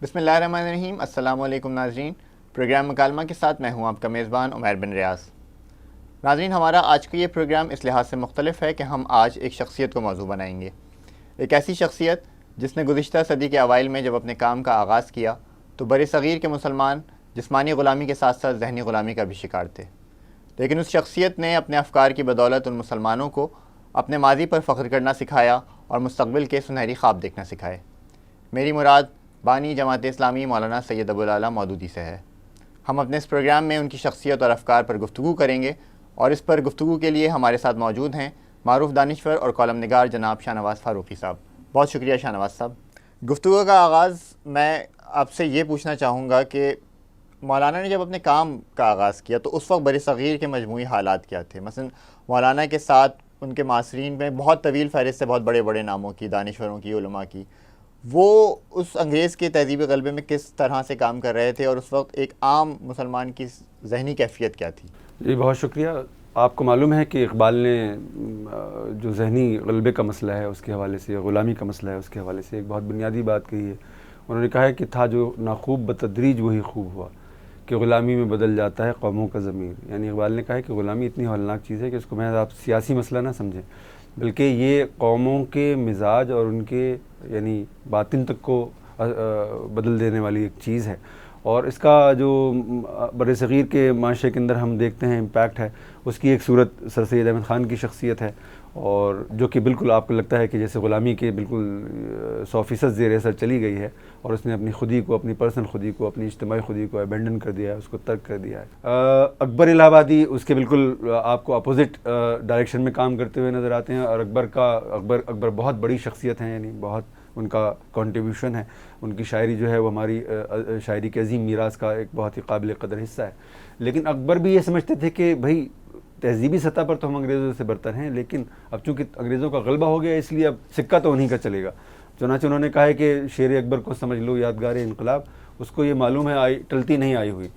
بسم اللہ الرحمن الرحیم۔ السلام علیکم ناظرین، پروگرام مکالمہ کے ساتھ میں ہوں آپ کا میزبان عمیر بن ریاض۔ ناظرین، ہمارا آج کا یہ پروگرام اس لحاظ سے مختلف ہے کہ ہم آج ایک شخصیت کو موضوع بنائیں گے، ایک ایسی شخصیت جس نے گزشتہ صدی کے اوائل میں جب اپنے کام کا آغاز کیا تو بر صغیر کے مسلمان جسمانی غلامی کے ساتھ ساتھ ذہنی غلامی کا بھی شکار تھے، لیکن اس شخصیت نے اپنے افکار کی بدولت ان مسلمانوں کو اپنے ماضی پر فخر کرنا سکھایا اور مستقبل کے سنہری خواب دیکھنا سکھائے۔ میری مراد بانی جماعت اسلامی مولانا سید ابوالعلا مودودی سے ہے۔ ہم اپنے اس پروگرام میں ان کی شخصیت اور افکار پر گفتگو کریں گے، اور اس پر گفتگو کے لیے ہمارے ساتھ موجود ہیں معروف دانشور اور کالم نگار جناب شاہ نواز فاروقی صاحب۔ بہت شکریہ شاہ نواز صاحب۔ گفتگو کا آغاز میں آپ سے یہ پوچھنا چاہوں گا کہ مولانا نے جب اپنے کام کا آغاز کیا تو اس وقت بر صغیر کے مجموعی حالات کیا تھے؟ مثلا مولانا کے ساتھ ان کے معاصرین میں بہت طویل فہرست سے بہت بڑے بڑے ناموں کی، دانشوروں کی، علماء کی، وہ اس انگریز کے تہذیبی غلبے میں کس طرح سے کام کر رہے تھے اور اس وقت ایک عام مسلمان کی ذہنی کیفیت کیا تھی؟ جی بہت شکریہ۔ آپ کو معلوم ہے کہ اقبال نے جو ذہنی غلبے کا مسئلہ ہے اس کے حوالے سے، غلامی کا مسئلہ ہے اس کے حوالے سے ایک بہت بنیادی بات کہی ہے۔ انہوں نے کہا ہے کہ تھا جو ناخوب بتدریج وہی خوب ہوا، کہ غلامی میں بدل جاتا ہے قوموں کا ضمیر۔ یعنی اقبال نے کہا ہے کہ غلامی اتنی ہولناک چیز ہے کہ اس کو محض آپ سیاسی مسئلہ نہ سمجھیں، بلکہ یہ قوموں کے مزاج اور ان کے یعنی باطن تک کو بدل دینے والی ایک چیز ہے۔ اور اس کا جو بر صغیر کے معاشرے کے اندر ہم دیکھتے ہیں امپیکٹ ہے، اس کی ایک صورت سر سید احمد خان کی شخصیت ہے، اور جو کہ بالکل آپ کو لگتا ہے کہ جیسے غلامی کے بالکل 100% زیر اثر چلی گئی ہے، اور اس نے اپنی خودی کو، اپنی پرسنل خودی کو، اپنی اجتماعی خودی کو ابینڈن کر دیا ہے، اس کو ترک کر دیا ہے۔ اکبر الہ آبادی اس کے بالکل آپ کو اپوزٹ ڈائریکشن میں کام کرتے ہوئے نظر آتے ہیں، اور اکبر بہت بڑی شخصیت ہیں، یعنی بہت ان کا کنٹریبیوشن ہے، ان کی شاعری جو ہے وہ ہماری شاعری کے عظیم میراث کا ایک بہت ہی قابل قدر حصہ ہے۔ لیکن اکبر بھی یہ سمجھتے تھے کہ بھائی تہذیبی سطح پر تو ہم انگریزوں سے برتر ہیں، لیکن اب چونکہ انگریزوں کا غلبہ ہو گیا، اس لیے اب سکہ تو انہیں کا چلے گا۔ چنانچہ انہوں نے کہا ہے کہ شیر اکبر کو سمجھ لو یادگار انقلاب، اس کو یہ معلوم ہے ٹلتی نہیں آئی ہوئی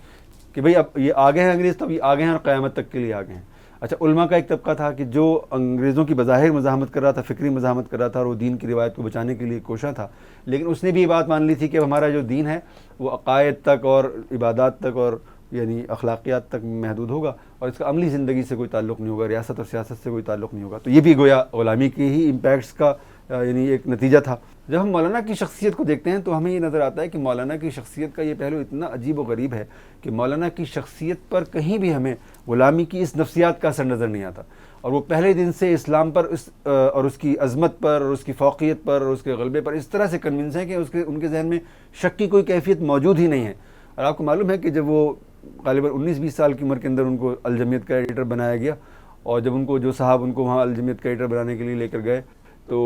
کہ بھئی اب یہ آگے ہیں انگریز، تو اب یہ آگے ہیں اور قیامت تک کے لیے آگے ہیں۔ اچھا، علماء کا ایک طبقہ تھا کہ جو انگریزوں کی بظاہر مزاحمت کر رہا تھا، فکری مزاحمت کر رہا تھا، اور وہ دین کی روایت کو بچانے کے لیے کوشاں تھا، لیکن اس نے بھی یہ بات مان لی تھی کہ ہمارا جو دین ہے وہ عقائد تک اور عبادات تک اور یعنی اخلاقیات تک محدود ہوگا، اور اس کا عملی زندگی سے کوئی تعلق نہیں ہوگا، ریاست اور سیاست سے کوئی تعلق نہیں ہوگا۔ تو یہ بھی گویا غلامی کی ہی امپیکٹس کا یعنی ایک نتیجہ تھا۔ جب ہم مولانا کی شخصیت کو دیکھتے ہیں تو ہمیں یہ نظر آتا ہے کہ مولانا کی شخصیت کا یہ پہلو اتنا عجیب و غریب ہے کہ مولانا کی شخصیت پر کہیں بھی ہمیں غلامی کی اس نفسیات کا اثر نظر نہیں آتا، اور وہ پہلے دن سے اسلام پر اور اس کی عظمت پر اور اس کی فوقیت پر اور اس کے غلبے پر اس طرح سے کنونس ہیں کہ ان کے ذہن میں شک کی کوئی کیفیت موجود ہی نہیں ہے۔ اور آپ کو معلوم ہے کہ جب وہ غالباً 19-20 سال کی عمر کے اندر ان کو الجمیت کا ایڈیٹر بنایا گیا، اور جب ان کو جو صاحب ان کو وہاں الجمیت کا ایڈیٹر بنانے کے لیے لے کر گئے تو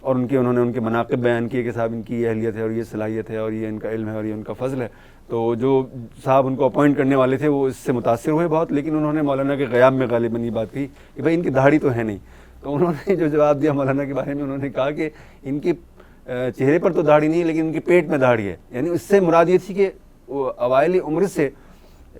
اور انہوں نے ان کے مناقب بیان کیے کہ صاحب ان کی یہ اہلیت ہے اور یہ صلاحیت ہے اور یہ ان کا علم ہے اور یہ ان کا فضل ہے، تو جو صاحب ان کو اپوائنٹ کرنے والے تھے وہ اس سے متاثر ہوئے بہت، لیکن انہوں نے مولانا کے غیاب میں غالباً یہ بات کہی کہ بھائی ان کی داڑھی تو ہے نہیں۔ تو انہوں نے جو جواب دیا مولانا کے بارے میں، انہوں نے کہا کہ ان کے چہرے پر تو داڑھی نہیں ہے لیکن ان کے پیٹ میں داڑھی ہے۔ یعنی اس سے مراد یہ تھی کہ وہ اوائل عمر سے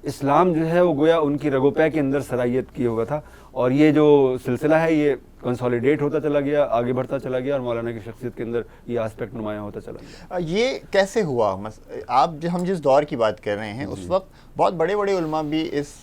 اسلام جو ہے وہ گویا ان کی رگو پے کے اندر سرائیت کیے ہوا تھا، اور یہ جو سلسلہ ہے یہ کنسالیڈیٹ ہوتا چلا گیا، آگے بڑھتا چلا گیا، اور مولانا کی شخصیت کے اندر یہ آسپیکٹ نمایاں ہوتا چلا گیا۔ یہ کیسے ہوا؟ ہم جس دور کی بات کر رہے ہیں اس وقت بہت بڑے بڑے علماء بھی اس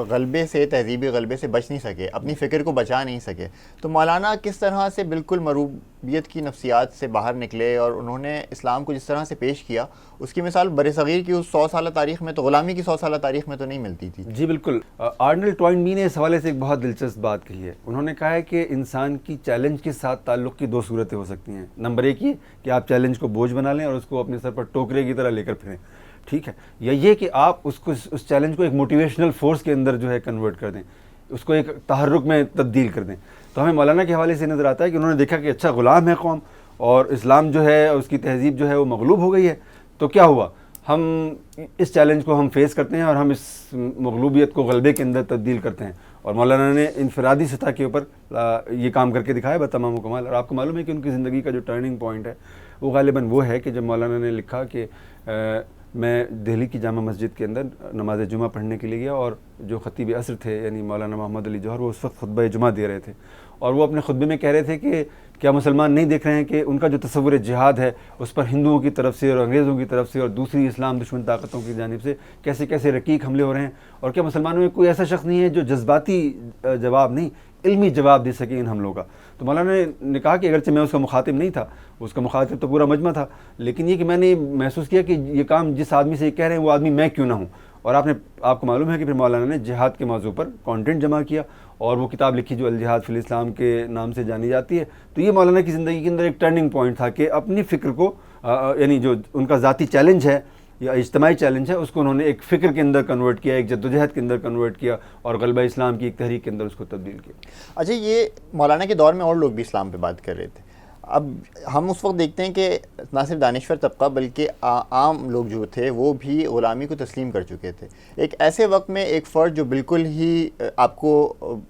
غلبے سے، تہذیبی غلبے سے بچ نہیں سکے، اپنی فکر کو بچا نہیں سکے، تو مولانا کس طرح سے بالکل مروبیت کی نفسیات سے باہر نکلے اور انہوں نے اسلام کو جس طرح سے پیش کیا، اس کی مثال بر صغیر کی اس 100 سالہ تاریخ میں تو، غلامی کی 100 سالہ تاریخ میں تو نہیں ملتی تھی؟ جی بالکل۔ آرنلڈ ٹوائنبی نے اس حوالے سے ایک بہت دلچسپ بات کہی ہے۔ انہوں نے کہا ہے کہ انسان کی چیلنج کے ساتھ تعلق کی 2 صورتیں ہو سکتی ہیں۔ نمبر 1 یہ کہ آپ چیلنج کو بوجھ بنا لیں اور اس کو اپنے سر پر ٹوکرے کی طرح لے کر پھریں، ٹھیک ہے، یا یہ کہ آپ اس چیلنج کو ایک موٹیویشنل فورس کے اندر جو ہے کنورٹ کر دیں، اس کو ایک تحرک میں تبدیل کر دیں۔ تو ہمیں مولانا کے حوالے سے نظر آتا ہے کہ انہوں نے دیکھا کہ اچھا غلام ہے قوم، اور اسلام جو ہے اس کی تہذیب جو ہے وہ مغلوب ہو گئی ہے، تو کیا ہوا، ہم اس چیلنج کو ہم فیس کرتے ہیں اور ہم اس مغلوبیت کو غلبے کے اندر تبدیل کرتے ہیں۔ اور مولانا نے انفرادی سطح کے اوپر یہ کام کر کے دکھایا بتمام و کمال۔ اور آپ کو معلوم ہے کہ ان کی زندگی کا جو ٹرننگ پوائنٹ ہے وہ غالباً وہ ہے کہ جب مولانا نے لکھا کہ میں دہلی کی جامع مسجد کے اندر نماز جمعہ پڑھنے کے لیے گیا، اور جو خطیب عصر تھے یعنی مولانا محمد علی جوہر، وہ اس وقت خطبہ جمعہ دے رہے تھے، اور وہ اپنے خطبے میں کہہ رہے تھے کہ کیا مسلمان نہیں دیکھ رہے ہیں کہ ان کا جو تصور جہاد ہے اس پر ہندوؤں کی طرف سے اور انگریزوں کی طرف سے اور دوسری اسلام دشمن طاقتوں کی جانب سے کیسے کیسے رقیق حملے ہو رہے ہیں، اور کیا مسلمانوں میں کوئی ایسا شخص نہیں ہے جو جذباتی جواب نہیں علمی جواب دے سکے ان حملوں کا۔ تو مولانا نے کہا کہ اگرچہ میں اس کا مخاطب نہیں تھا، اس کا مخاطب تو پورا مجمع تھا، لیکن یہ کہ میں نے محسوس کیا کہ یہ کام جس آدمی سے یہ کہہ رہے ہیں وہ آدمی میں کیوں نہ ہوں۔ اور آپ کو معلوم ہے کہ پھر مولانا نے جہاد کے موضوع پر کانٹینٹ جمع کیا اور وہ کتاب لکھی جو الجہاد فی الاسلام کے نام سے جانی جاتی ہے۔ تو یہ مولانا کی زندگی کے اندر ایک ٹرننگ پوائنٹ تھا کہ اپنی فکر کو یعنی جو ان کا ذاتی چیلنج ہے یا اجتماعی چیلنج ہے اس کو انہوں نے ایک فکر کے اندر کنورٹ کیا، ایک جدوجہد کے اندر کنورٹ کیا اور غلبہ اسلام کی ایک تحریک کے اندر اس کو تبدیل کیا۔ اچھا، یہ مولانا کے دور میں اور لوگ بھی اسلام پہ بات کر رہے تھے۔ اب ہم اس وقت دیکھتے ہیں کہ نہ صرف دانشور طبقہ بلکہ عام لوگ جو تھے وہ بھی غلامی کو تسلیم کر چکے تھے۔ ایک ایسے وقت میں ایک فرد جو بالکل ہی آپ کو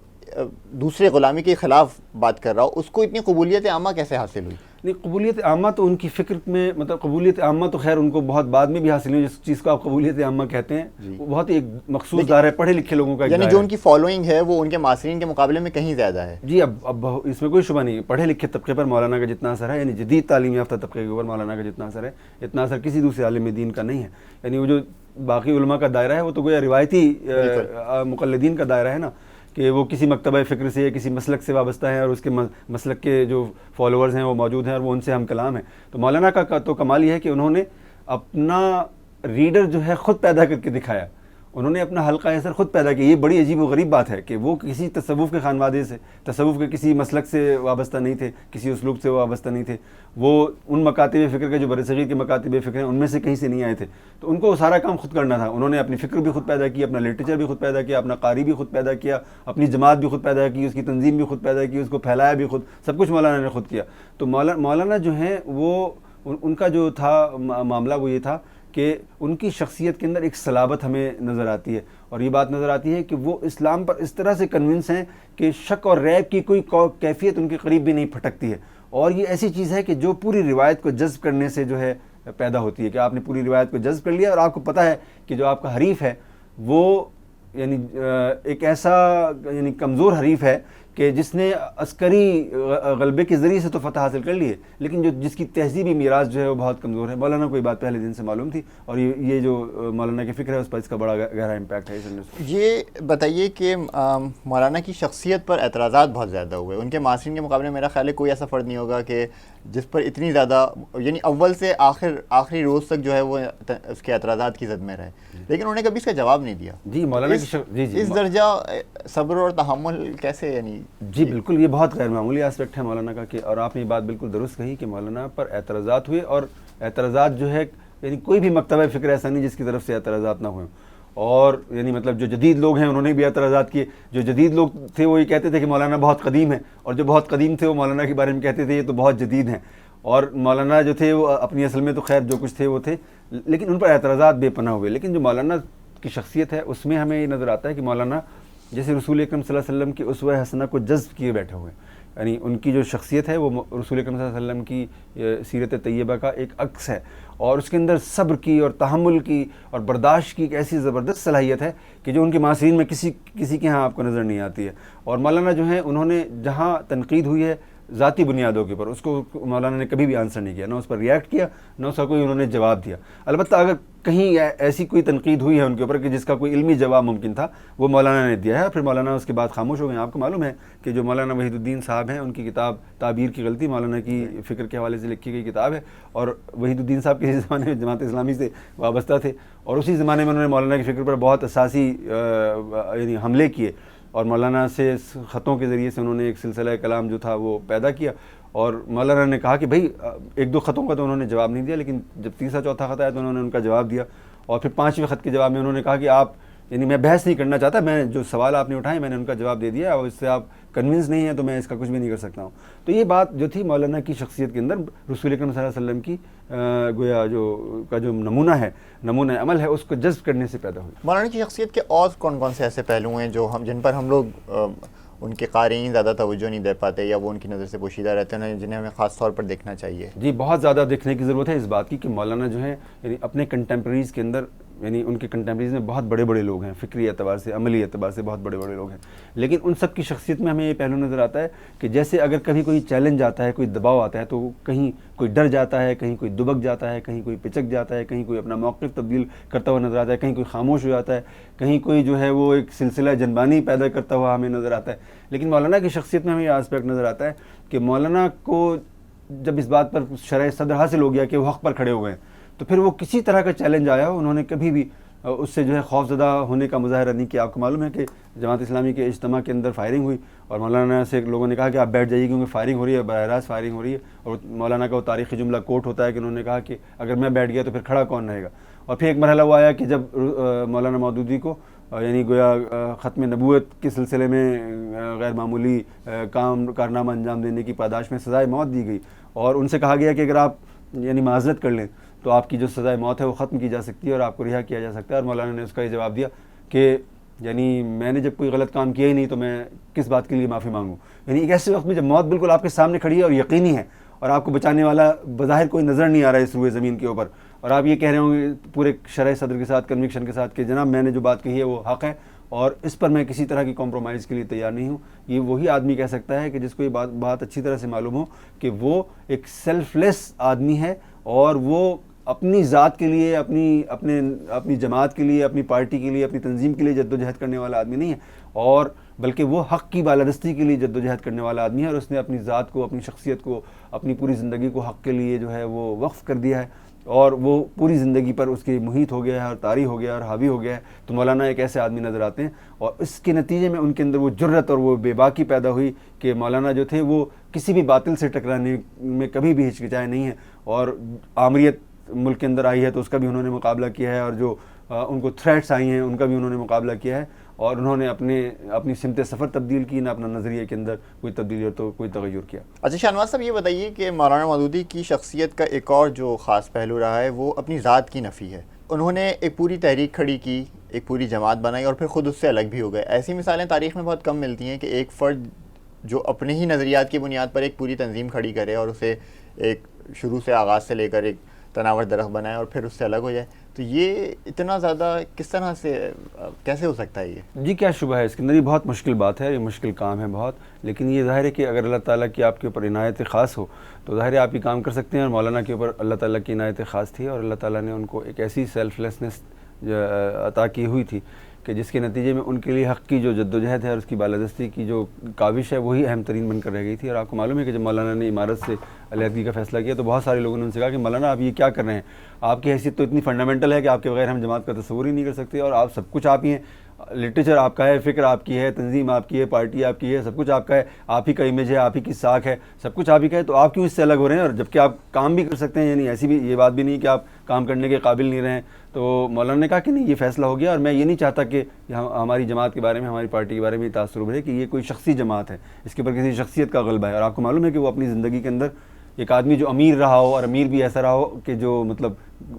دوسرے غلامی کے خلاف بات کر رہا ہو، اس کو اتنی قبولیت عامہ کیسے حاصل ہوئی؟ نہیں، قبولیت عامہ تو ان کی فکر میں مطلب قبولیت عامہ تو خیر ان کو بہت بعد میں بھی حاصل ہوئی، جس چیز کو آپ قبولیت عامہ کہتے ہیں وہ بہت ایک مخصوص دائرہ پڑھے لکھے لوگوں کا ایک یعنی جو ان کی فالوئنگ ہے وہ ان کے معاصرین کے مقابلے میں کہیں زیادہ ہے۔ جی، اب اس میں کوئی شبہ نہیں، پڑھے لکھے طبقے پر مولانا کا جتنا اثر ہے، یعنی جدید تعلیم یافتہ طبقے کے اوپر مولانا کا جتنا اثر ہے، اتنا اثر کسی دوسرے عالم دین کا نہیں ہے۔ یعنی وہ جو باقی علماء کا دائرہ ہے وہ تو گویا روایتی مقلدین کا دائرہ ہے نا، کہ وہ کسی مکتبہ فکر سے یا کسی مسلک سے وابستہ ہیں اور اس کے مسلک کے جو فالوورز ہیں وہ موجود ہیں اور وہ ان سے ہم کلام ہیں۔ تو مولانا کا تو کمال یہ ہے کہ انہوں نے اپنا ریڈر جو ہے خود پیدا کر کے دکھایا، انہوں نے اپنا حلقہ اثر خود پیدا کیا۔ یہ بڑی عجیب و غریب بات ہے کہ وہ کسی تصوف کے خانوادے سے، تصوف کے کسی مسلک سے وابستہ نہیں تھے، کسی اسلوب سے وابستہ نہیں تھے، وہ ان مکاتب فکر کے جو برصغیر کے مکاتب فکر ہیں ان میں سے کہیں سے نہیں آئے تھے، تو ان کو سارا کام خود کرنا تھا۔ انہوں نے اپنی فکر بھی خود پیدا کی، اپنا لٹریچر بھی خود پیدا کیا، اپنا قاری بھی خود پیدا کیا، اپنی جماعت بھی خود پیدا کی، اس کی تنظیم بھی خود پیدا کی، اس کو پھیلایا بھی خود، سب کچھ مولانا نے خود کیا۔ تو مولانا جو ہیں وہ ان کا جو تھا معاملہ وہ یہ تھا کہ ان کی شخصیت کے اندر ایک صلابت ہمیں نظر آتی ہے، اور یہ بات نظر آتی ہے کہ وہ اسلام پر اس طرح سے کنونس ہیں کہ شک اور ریب کی کوئی کیفیت ان کے قریب بھی نہیں پھٹکتی ہے، اور یہ ایسی چیز ہے کہ جو پوری روایت کو جذب کرنے سے جو ہے پیدا ہوتی ہے، کہ آپ نے پوری روایت کو جذب کر لیا اور آپ کو پتہ ہے کہ جو آپ کا حریف ہے وہ یعنی ایک ایسا یعنی کمزور حریف ہے کہ جس نے عسکری غلبے کے ذریعے سے تو فتح حاصل کر لی ہے، لیکن جس کی تہذیبی میراث جو ہے وہ بہت کمزور ہے۔ مولانا کو یہ بات پہلے دن سے معلوم تھی، اور یہ جو مولانا کی فکر ہے اس پر اس کا بڑا گہرا امپیکٹ ہے۔ یہ بتائیے کہ مولانا کی شخصیت پر اعتراضات بہت زیادہ ہوئے، ان کے معاصرین کے مقابلے میں میرا خیال ہے کوئی ایسا فرد نہیں ہوگا کہ جس پر اتنی زیادہ یعنی اول سے آخری روز تک جو ہے وہ اس کے اعتراضات کی زد میں رہے، لیکن انہوں نے کبھی اس کا جواب نہیں دیا۔ جی، مولانا اس درجہ صبر اور تحمل کیسے؟ یعنی جی بالکل، یہ بہت غیر معمولی اسپیکٹ ہے مولانا کا، کہ اور آپ نے یہ بات بالکل درست کہی کہ مولانا پر اعتراضات ہوئے، اور اعتراضات جو ہے یعنی کوئی بھی مکتبہ فکر ایسا نہیں جس کی طرف سے اعتراضات نہ ہوئے، اور یعنی مطلب جو جدید لوگ ہیں انہوں نے بھی اعتراضات کیے۔ جو جدید لوگ تھے وہ یہ کہتے تھے کہ مولانا بہت قدیم ہے، اور جو بہت قدیم تھے وہ مولانا کے بارے میں کہتے تھے یہ تو بہت جدید ہیں، اور مولانا جو تھے وہ اپنی اصل میں تو خیر جو کچھ تھے وہ تھے، لیکن ان پر اعتراضات بے پناہ ہوئے۔ لیکن جو مولانا کی شخصیت ہے اس میں ہمیں یہ نظر آتا ہے کہ مولانا جیسے رسول اکرم صلی اللہ علیہ وسلم کی اسوہ حسنہ کو جذب کیے بیٹھے ہوئے ہیں، یعنی ان کی جو شخصیت ہے وہ رسول اکرم صلی اللہ علیہ وسلم کی سیرت طیبہ کا ایک عکس ہے، اور اس کے اندر صبر کی اور تحمل کی اور برداشت کی ایک ایسی زبردست صلاحیت ہے کہ جو ان کے معاصرین میں کسی کے ہاں آپ کو نظر نہیں آتی ہے۔ اور مولانا جو ہیں انہوں نے جہاں تنقید ہوئی ہے ذاتی بنیادوں کے اوپر، اس کو مولانا نے کبھی بھی آنسر نہیں کیا، نہ اس پر ریئیکٹ کیا، نہ اس کا کوئی انہوں نے جواب دیا۔ البتہ اگر کہیں ایسی کوئی تنقید ہوئی ہے ان کے اوپر کہ جس کا کوئی علمی جواب ممکن تھا وہ مولانا نے دیا ہے، پھر مولانا اس کے بعد خاموش ہو گئے۔ آپ کو معلوم ہے کہ جو مولانا وحید الدین صاحب ہیں ان کی کتاب تعبیر کی غلطی مولانا کی فکر کے حوالے سے لکھی گئی کتاب ہے، اور وحید الدین صاحب کسی زمانے میں جماعت اسلامی سے وابستہ تھے، اور اسی زمانے میں انہوں نے مولانا کی فکر پر بہت اساسی یعنی حملے کیے، اور مولانا سے خطوں کے ذریعے سے انہوں نے ایک سلسلہ کلام جو تھا وہ پیدا کیا، اور مولانا نے کہا کہ بھائی ایک دو خطوں کا تو انہوں نے جواب نہیں دیا، لیکن جب تیسرا چوتھا خط آیا تو انہوں نے ان کا جواب دیا، اور پھر پانچویں خط کے جواب میں انہوں نے کہا کہ آپ یعنی میں بحث نہیں کرنا چاہتا، میں جو سوال آپ نے اٹھائے میں نے ان کا جواب دے دیا، اور اس سے آپ کنونس نہیں ہیں تو میں اس کا کچھ بھی نہیں کر سکتا ہوں۔ تو یہ بات جو تھی مولانا کی شخصیت کے اندر رسول اکرم صلی اللہ علیہ وسلم کی گویا جو نمونہ عمل ہے اس کو جذب کرنے سے پیدا ہوئی۔ مولانا کی شخصیت کے اور کون کون سے ایسے پہلو ہیں جو جن پر ہم لوگ ان کے قارئین زیادہ توجہ نہیں دے پاتے یا وہ ان کی نظر سے پوشیدہ رہتے ہیں جنہیں ہمیں خاص طور پر دیکھنا چاہیے؟ جی بہت زیادہ دیکھنے کی ضرورت ہے اس بات کی کہ مولانا جو ہیں یعنی اپنے کنٹمپریز کے اندر یعنی ان کے کنٹمپریز میں بہت بڑے بڑے لوگ ہیں، فکری اعتبار سے، عملی اعتبار سے بہت بڑے بڑے لوگ ہیں، لیکن ان سب کی شخصیت میں ہمیں یہ پہلو نظر آتا ہے کہ جیسے اگر کبھی کوئی چیلنج آتا ہے، کوئی دباؤ آتا ہے، تو کہیں کوئی ڈر جاتا ہے، کہیں کوئی دبک جاتا ہے، کہیں کوئی پچک جاتا ہے، کہیں کوئی اپنا موقف تبدیل کرتا ہوا نظر آتا ہے، کہیں کوئی خاموش ہو جاتا ہے، کہیں کوئی جو ہے وہ ایک سلسلہ جنبانی پیدا کرتا ہوا ہمیں نظر آتا ہے. لیکن مولانا کی شخصیت میں ہمیں یہ آسپیکٹ نظر آتا ہے کہ مولانا کو جب اس بات پر شرح صدر حاصل ہو گیا کہ وہ حق پر کھڑے ہوئے ہیں، تو پھر وہ کسی طرح کا چیلنج آیا انہوں نے کبھی بھی اس سے جو ہے خوف زدہ ہونے کا مظاہرہ نہیں کیا. آپ کو معلوم ہے کہ جماعت اسلامی کے اجتماع کے اندر فائرنگ ہوئی اور مولانا سے لوگوں نے کہا کہ آپ بیٹھ جائیے کیونکہ فائرنگ ہو رہی ہے، براہ راست فائرنگ ہو رہی ہے، اور مولانا کا وہ تاریخی جملہ کوٹ ہوتا ہے کہ انہوں نے کہا کہ اگر میں بیٹھ گیا تو پھر کھڑا کون رہے گا. اور پھر ایک مرحلہ وہ آیا کہ جب مولانا مودودی کو یعنی گویا ختم نبوت کے سلسلے میں غیر معمولی کارنامہ انجام دینے کی پاداش میں سزائے موت دی گئی اور ان سے کہا گیا کہ اگر آپ یعنی معذرت کر لیں تو آپ کی جو سزائے موت ہے وہ ختم کی جا سکتی ہے اور آپ کو رہا کیا جا سکتا ہے. اور مولانا نے اس کا یہ جواب دیا کہ یعنی میں نے جب کوئی غلط کام کیا ہی نہیں تو میں کس بات کے لیے معافی مانگوں. یعنی ایک ایسے وقت میں جب موت بالکل آپ کے سامنے کھڑی ہے اور یقینی ہے اور آپ کو بچانے والا بظاہر کوئی نظر نہیں آ رہا ہے اس روئے زمین کے اوپر، اور آپ یہ کہہ رہے ہوں گے پورے شرح صدر کے ساتھ، کنوکشن کے ساتھ کہ جناب میں نے جو بات کہی ہے وہ حق ہے اور اس پر میں کسی طرح کی کمپرومائز کے لیے تیار نہیں ہوں. یہ وہی آدمی کہہ سکتا ہے کہ جس کو یہ بات اچھی طرح سے معلوم ہو کہ وہ ایک سیلف لیس آدمی ہے اور وہ اپنی ذات کے لیے، اپنی جماعت کے لیے، اپنی پارٹی کے لیے، اپنی تنظیم کے لیے جد و جہد کرنے والا آدمی نہیں ہے، اور بلکہ وہ حق کی بالادستی کے لیے جد و جہد کرنے والا آدمی ہے. اور اس نے اپنی ذات کو، اپنی شخصیت کو، اپنی پوری زندگی کو حق کے لیے جو ہے وہ وقف کر دیا ہے اور وہ پوری زندگی پر اس کی محیط ہو گیا ہے اور طاری ہو گیا ہے اور حاوی ہو گیا ہے. تو مولانا ایک ایسے آدمی نظر آتے ہیں اور اس کے نتیجے میں ان کے اندر وہ جرت اور وہ بے باکی پیدا ہوئی کہ مولانا جو تھے وہ کسی بھی باطل سے ٹکرانے میں کبھی بھی ہچکچائے نہیں ہیں. اور آمریت ملک کے اندر آئی ہے تو اس کا بھی انہوں نے مقابلہ کیا ہے، اور جو ان کو تھریٹس آئی ہیں ان کا بھی انہوں نے مقابلہ کیا ہے، اور انہوں نے اپنی سمت سفر تبدیل کی، نہ اپنا نظریے کے اندر کوئی تبدیلی اور تو کوئی تغیر کیا. اچھا شاہنواز صاحب، یہ بتائیے کہ مولانا مودودی کی شخصیت کا ایک اور جو خاص پہلو رہا ہے وہ اپنی ذات کی نفی ہے. انہوں نے ایک پوری تحریک کھڑی کی، ایک پوری جماعت بنائی اور پھر خود اس سے الگ بھی ہو گئے. ایسی مثالیں تاریخ میں بہت کم ملتی ہیں کہ ایک فرد جو اپنے ہی نظریات کی بنیاد پر ایک پوری تنظیم کھڑی کرے اور اسے ایک شروع سے آغاز سے لے کر ایک تناور درخت بنائے اور پھر اس سے الگ ہو جائے. تو یہ اتنا زیادہ کس طرح سے کیسے ہو سکتا ہے یہ؟ جی کیا شبہ ہے اس کے اندر، یہ بہت مشکل بات ہے، یہ مشکل کام ہے بہت، لیکن یہ ظاہر ہے کہ اگر اللہ تعالیٰ کی آپ کے اوپر عنایت خاص ہو تو ظاہر ہے آپ یہ کام کر سکتے ہیں. اور مولانا کے اوپر اللہ تعالیٰ کی عنایت خاص تھی اور اللہ تعالیٰ نے ان کو ایک ایسی سیلف لیسنس عطا کی ہوئی تھی کہ جس کے نتیجے میں ان کے لیے حق کی جو جد و جہد ہے اور اس کی بالادستی کی جو کاوش ہے وہی اہم ترین بن کر رہ گئی تھی. اور آپ کو معلوم ہے کہ جب مولانا نے امارت سے علیحدگی کا فیصلہ کیا تو بہت سارے لوگوں نے ان سے کہا کہ مولانا آپ یہ کیا کر رہے ہیں، آپ کی حیثیت تو اتنی فنڈامنٹل ہے کہ آپ کے بغیر ہم جماعت کا تصور ہی نہیں کر سکتے، اور آپ سب کچھ آپ ہی ہیں، لٹریچر آپ کا ہے، فکر آپ کی ہے، تنظیم آپ کی ہے، پارٹی آپ کی ہے، سب کچھ آپ کا ہے، آپ ہی کا امیج ہے، آپ ہی کی ساکھ ہے، سب کچھ آپ ہی کا ہے، تو آپ کیوں اس سے الگ ہو رہے ہیں؟ اور جبکہ آپ کام بھی کر سکتے ہیں، یعنی ایسی بھی یہ بات بھی نہیں کہ آپ کام کرنے کے قابل نہیں رہیں. تو مولانا نے کہا کہ نہیں، یہ فیصلہ ہو گیا اور میں یہ نہیں چاہتا کہ ہماری جماعت کے بارے میں، ہماری پارٹی کے بارے میں یہ تاثر ابھرے کہ یہ کوئی شخصی جماعت ہے، اس کے اوپر کسی شخصیت کا غلبہ ہے. اور آپ کو معلوم ہے کہ وہ اپنی زندگی کے اندر ایک آدمی جو امیر رہا ہو، اور امیر بھی ایسا رہا ہو کہ جو مطلب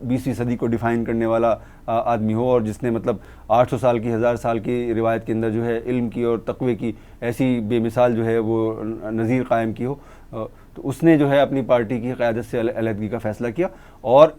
20ویں صدی کو ڈیفائن کرنے والا آدمی ہو، اور جس نے مطلب 800 سال کی، 1000 سال کی روایت کے اندر جو ہے علم کی اور تقوی کی ایسی بے مثال جو ہے وہ نظیر قائم کی ہو، تو اس نے جو ہے اپنی پارٹی کی قیادت سے علیحدگی کا فیصلہ کیا اور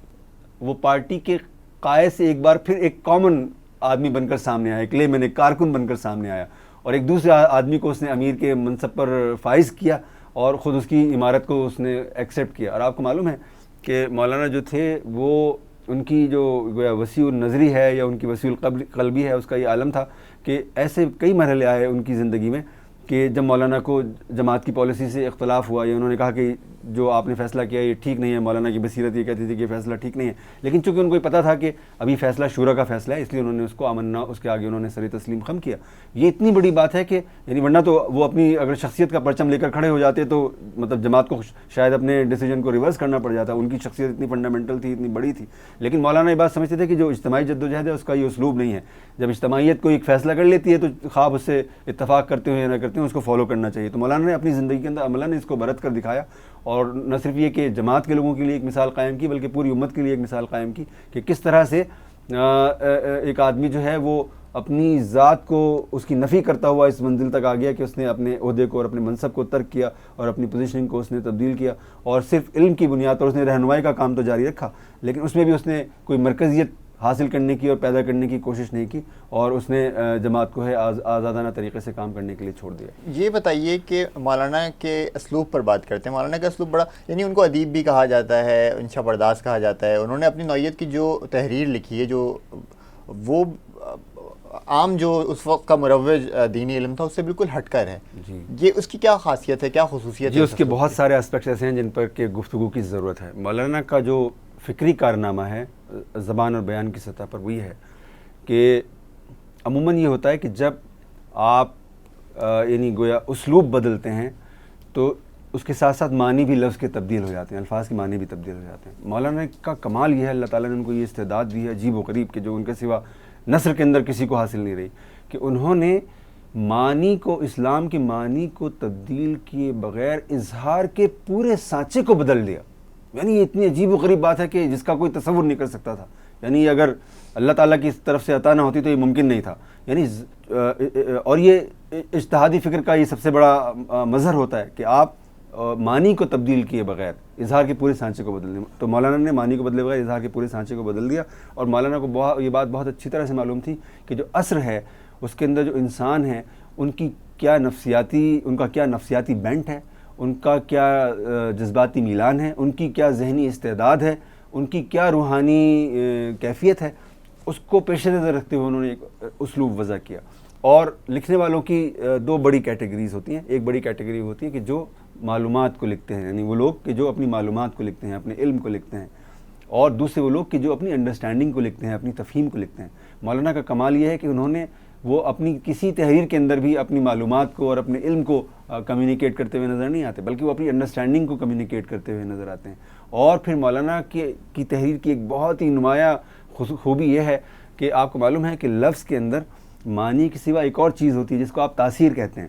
وہ پارٹی کے قائد سے ایک بار پھر ایک کامن آدمی بن کر سامنے آیا، ایک لیمن، ایک کارکن بن کر سامنے آیا، اور ایک دوسرے آدمی کو اس نے امیر کے منصب پر فائز کیا اور خود اس کی عمارت کو اس نے ایکسیپٹ کیا. اور آپ کو معلوم ہے کہ مولانا جو تھے وہ ان کی جو گویا وسیع النظری ہے یا ان کی وسیع القلبی ہے، اس کا یہ عالم تھا کہ ایسے کئی مرحلے آئے ان کی زندگی میں کہ جب مولانا کو جماعت کی پالیسی سے اختلاف ہوا یا انہوں نے کہا کہ جو آپ نے فیصلہ کیا یہ ٹھیک نہیں ہے، مولانا کی بصیرت یہ کہتی تھی کہ یہ فیصلہ ٹھیک نہیں ہے، لیکن چونکہ ان کو یہ پتہ تھا کہ ابھی فیصلہ شورا کا فیصلہ ہے، اس لیے انہوں نے اس کو آمنا، اس کے آگے انہوں نے سر تسلیم خم کیا. یہ اتنی بڑی بات ہے کہ یعنی ورنہ تو وہ اپنی اگر شخصیت کا پرچم لے کر کھڑے ہو جاتے تو مطلب جماعت کو شاید اپنے ڈیسیجن کو ریورس کرنا پڑ جاتا. ان کی شخصیت اتنی فنڈامنٹل تھی، اتنی بڑی تھی، لیکن مولانا یہ بات سمجھتے تھے کہ جو اجتماعی جدوجہد ہے اس کا یہ اسلوب نہیں ہے. جب اجتماعیت کو ایک فیصلہ کر لیتی ہے تو خواب اس سے اتفاق کرتے ہوئے یا نہ کرتے ہوئے اس کو فالو کرنا چاہیے. تو مولانا نے اپنی زندگی کے اندر عملاً اس کو برت کر دکھایا، اور نہ صرف یہ کہ جماعت کے لوگوں کے لیے ایک مثال قائم کی بلکہ پوری امت کے لیے ایک مثال قائم کی کہ کس طرح سے ایک آدمی جو ہے وہ اپنی ذات کو اس کی نفی کرتا ہوا اس منزل تک آ گیا کہ اس نے اپنے عہدے کو اور اپنے منصب کو ترک کیا اور اپنی پوزیشننگ کو اس نے تبدیل کیا، اور صرف علم کی بنیاد پر اس نے رہنمائی کا کام تو جاری رکھا، لیکن اس میں بھی اس نے کوئی مرکزیت حاصل کرنے کی اور پیدا کرنے کی کوشش نہیں کی، اور اس نے جماعت کو ہے آزادانہ طریقے سے کام کرنے کے لیے چھوڑ دیا۔ یہ بتائیے کہ مولانا کے اسلوب پر بات کرتے ہیں۔ مولانا کا اسلوب بڑا، یعنی ان کو ادیب بھی کہا جاتا ہے، انشا برداشت کہا جاتا ہے۔ انہوں نے اپنی نوعیت کی جو تحریر لکھی ہے، جو وہ عام جو اس وقت کا مروج دینی علم تھا اس سے بالکل ہٹ کر ہے۔ جی، یہ اس کی کیا خاصیت ہے، کیا خصوصیت جی ہے؟ اس کے بہت سارے اسپیکٹس ایسے ہیں جن پر کہ گفتگو کی ضرورت ہے۔ مولانا کا جو فکری کارنامہ ہے زبان اور بیان کی سطح پر وہ یہ ہے کہ عموماً یہ ہوتا ہے کہ جب آپ یعنی گویا اسلوب بدلتے ہیں تو اس کے ساتھ ساتھ معنی بھی لفظ کے تبدیل ہو جاتے ہیں، الفاظ کے معنی بھی تبدیل ہو جاتے ہیں۔ مولانا کا کمال یہ ہے، اللہ تعالیٰ نے ان کو یہ استعداد دی ہے عجیب و غریب کہ جو ان کے سوا نثر کے اندر کسی کو حاصل نہیں رہی، کہ انہوں نے معنی کو، اسلام کے معنی کو تبدیل کیے بغیر اظہار کے پورے سانچے کو بدل دیا۔ یعنی یہ اتنی عجیب و غریب بات ہے کہ جس کا کوئی تصور نہیں کر سکتا تھا۔ یعنی یہ اگر اللہ تعالیٰ کی طرف سے عطا نہ ہوتی تو یہ ممکن نہیں تھا۔ یعنی اور یہ اجتہادی فکر کا یہ سب سے بڑا مظہر ہوتا ہے کہ آپ معنی کو تبدیل کیے بغیر اظہار کے پورے سانچے کو بدل دیں۔ تو مولانا نے معنی کو بدلے بغیر اظہار کے پورے سانچے کو بدل دیا، اور مولانا کو یہ بات بہت اچھی طرح سے معلوم تھی کہ جو عصر ہے اس کے اندر جو انسان ہے ان کی ان کا کیا نفسیاتی بینٹ ہے، ان کا کیا جذباتی میلان ہے، ان کی کیا ذہنی استعداد ہے، ان کی کیا روحانی کیفیت ہے، اس کو پیش نظر رکھتے ہوئے انہوں نے ایک اسلوب وضع کیا۔ اور لکھنے والوں کی دو بڑی کیٹیگریز ہوتی ہیں۔ ایک بڑی کیٹیگری ہوتی ہے کہ جو معلومات کو لکھتے ہیں، یعنی وہ لوگ کہ جو اپنی معلومات کو لکھتے ہیں، اپنے علم کو لکھتے ہیں، اور دوسرے وہ لوگ کہ جو اپنی انڈرسٹینڈنگ کو لکھتے ہیں، اپنی تفہیم کو لکھتے ہیں۔ مولانا کا کمال یہ ہے کہ انہوں نے وہ اپنی کسی تحریر کے اندر بھی اپنی معلومات کو اور اپنے علم کو کمیونیکیٹ کرتے ہوئے نظر نہیں آتے، بلکہ وہ اپنی انڈرسٹینڈنگ کو کمیونیکیٹ کرتے ہوئے نظر آتے ہیں۔ اور پھر مولانا کی تحریر کی ایک بہت ہی نمایاں خوبی یہ ہے کہ آپ کو معلوم ہے کہ لفظ کے اندر معنی کے سوا ایک اور چیز ہوتی ہے جس کو آپ تاثیر کہتے ہیں۔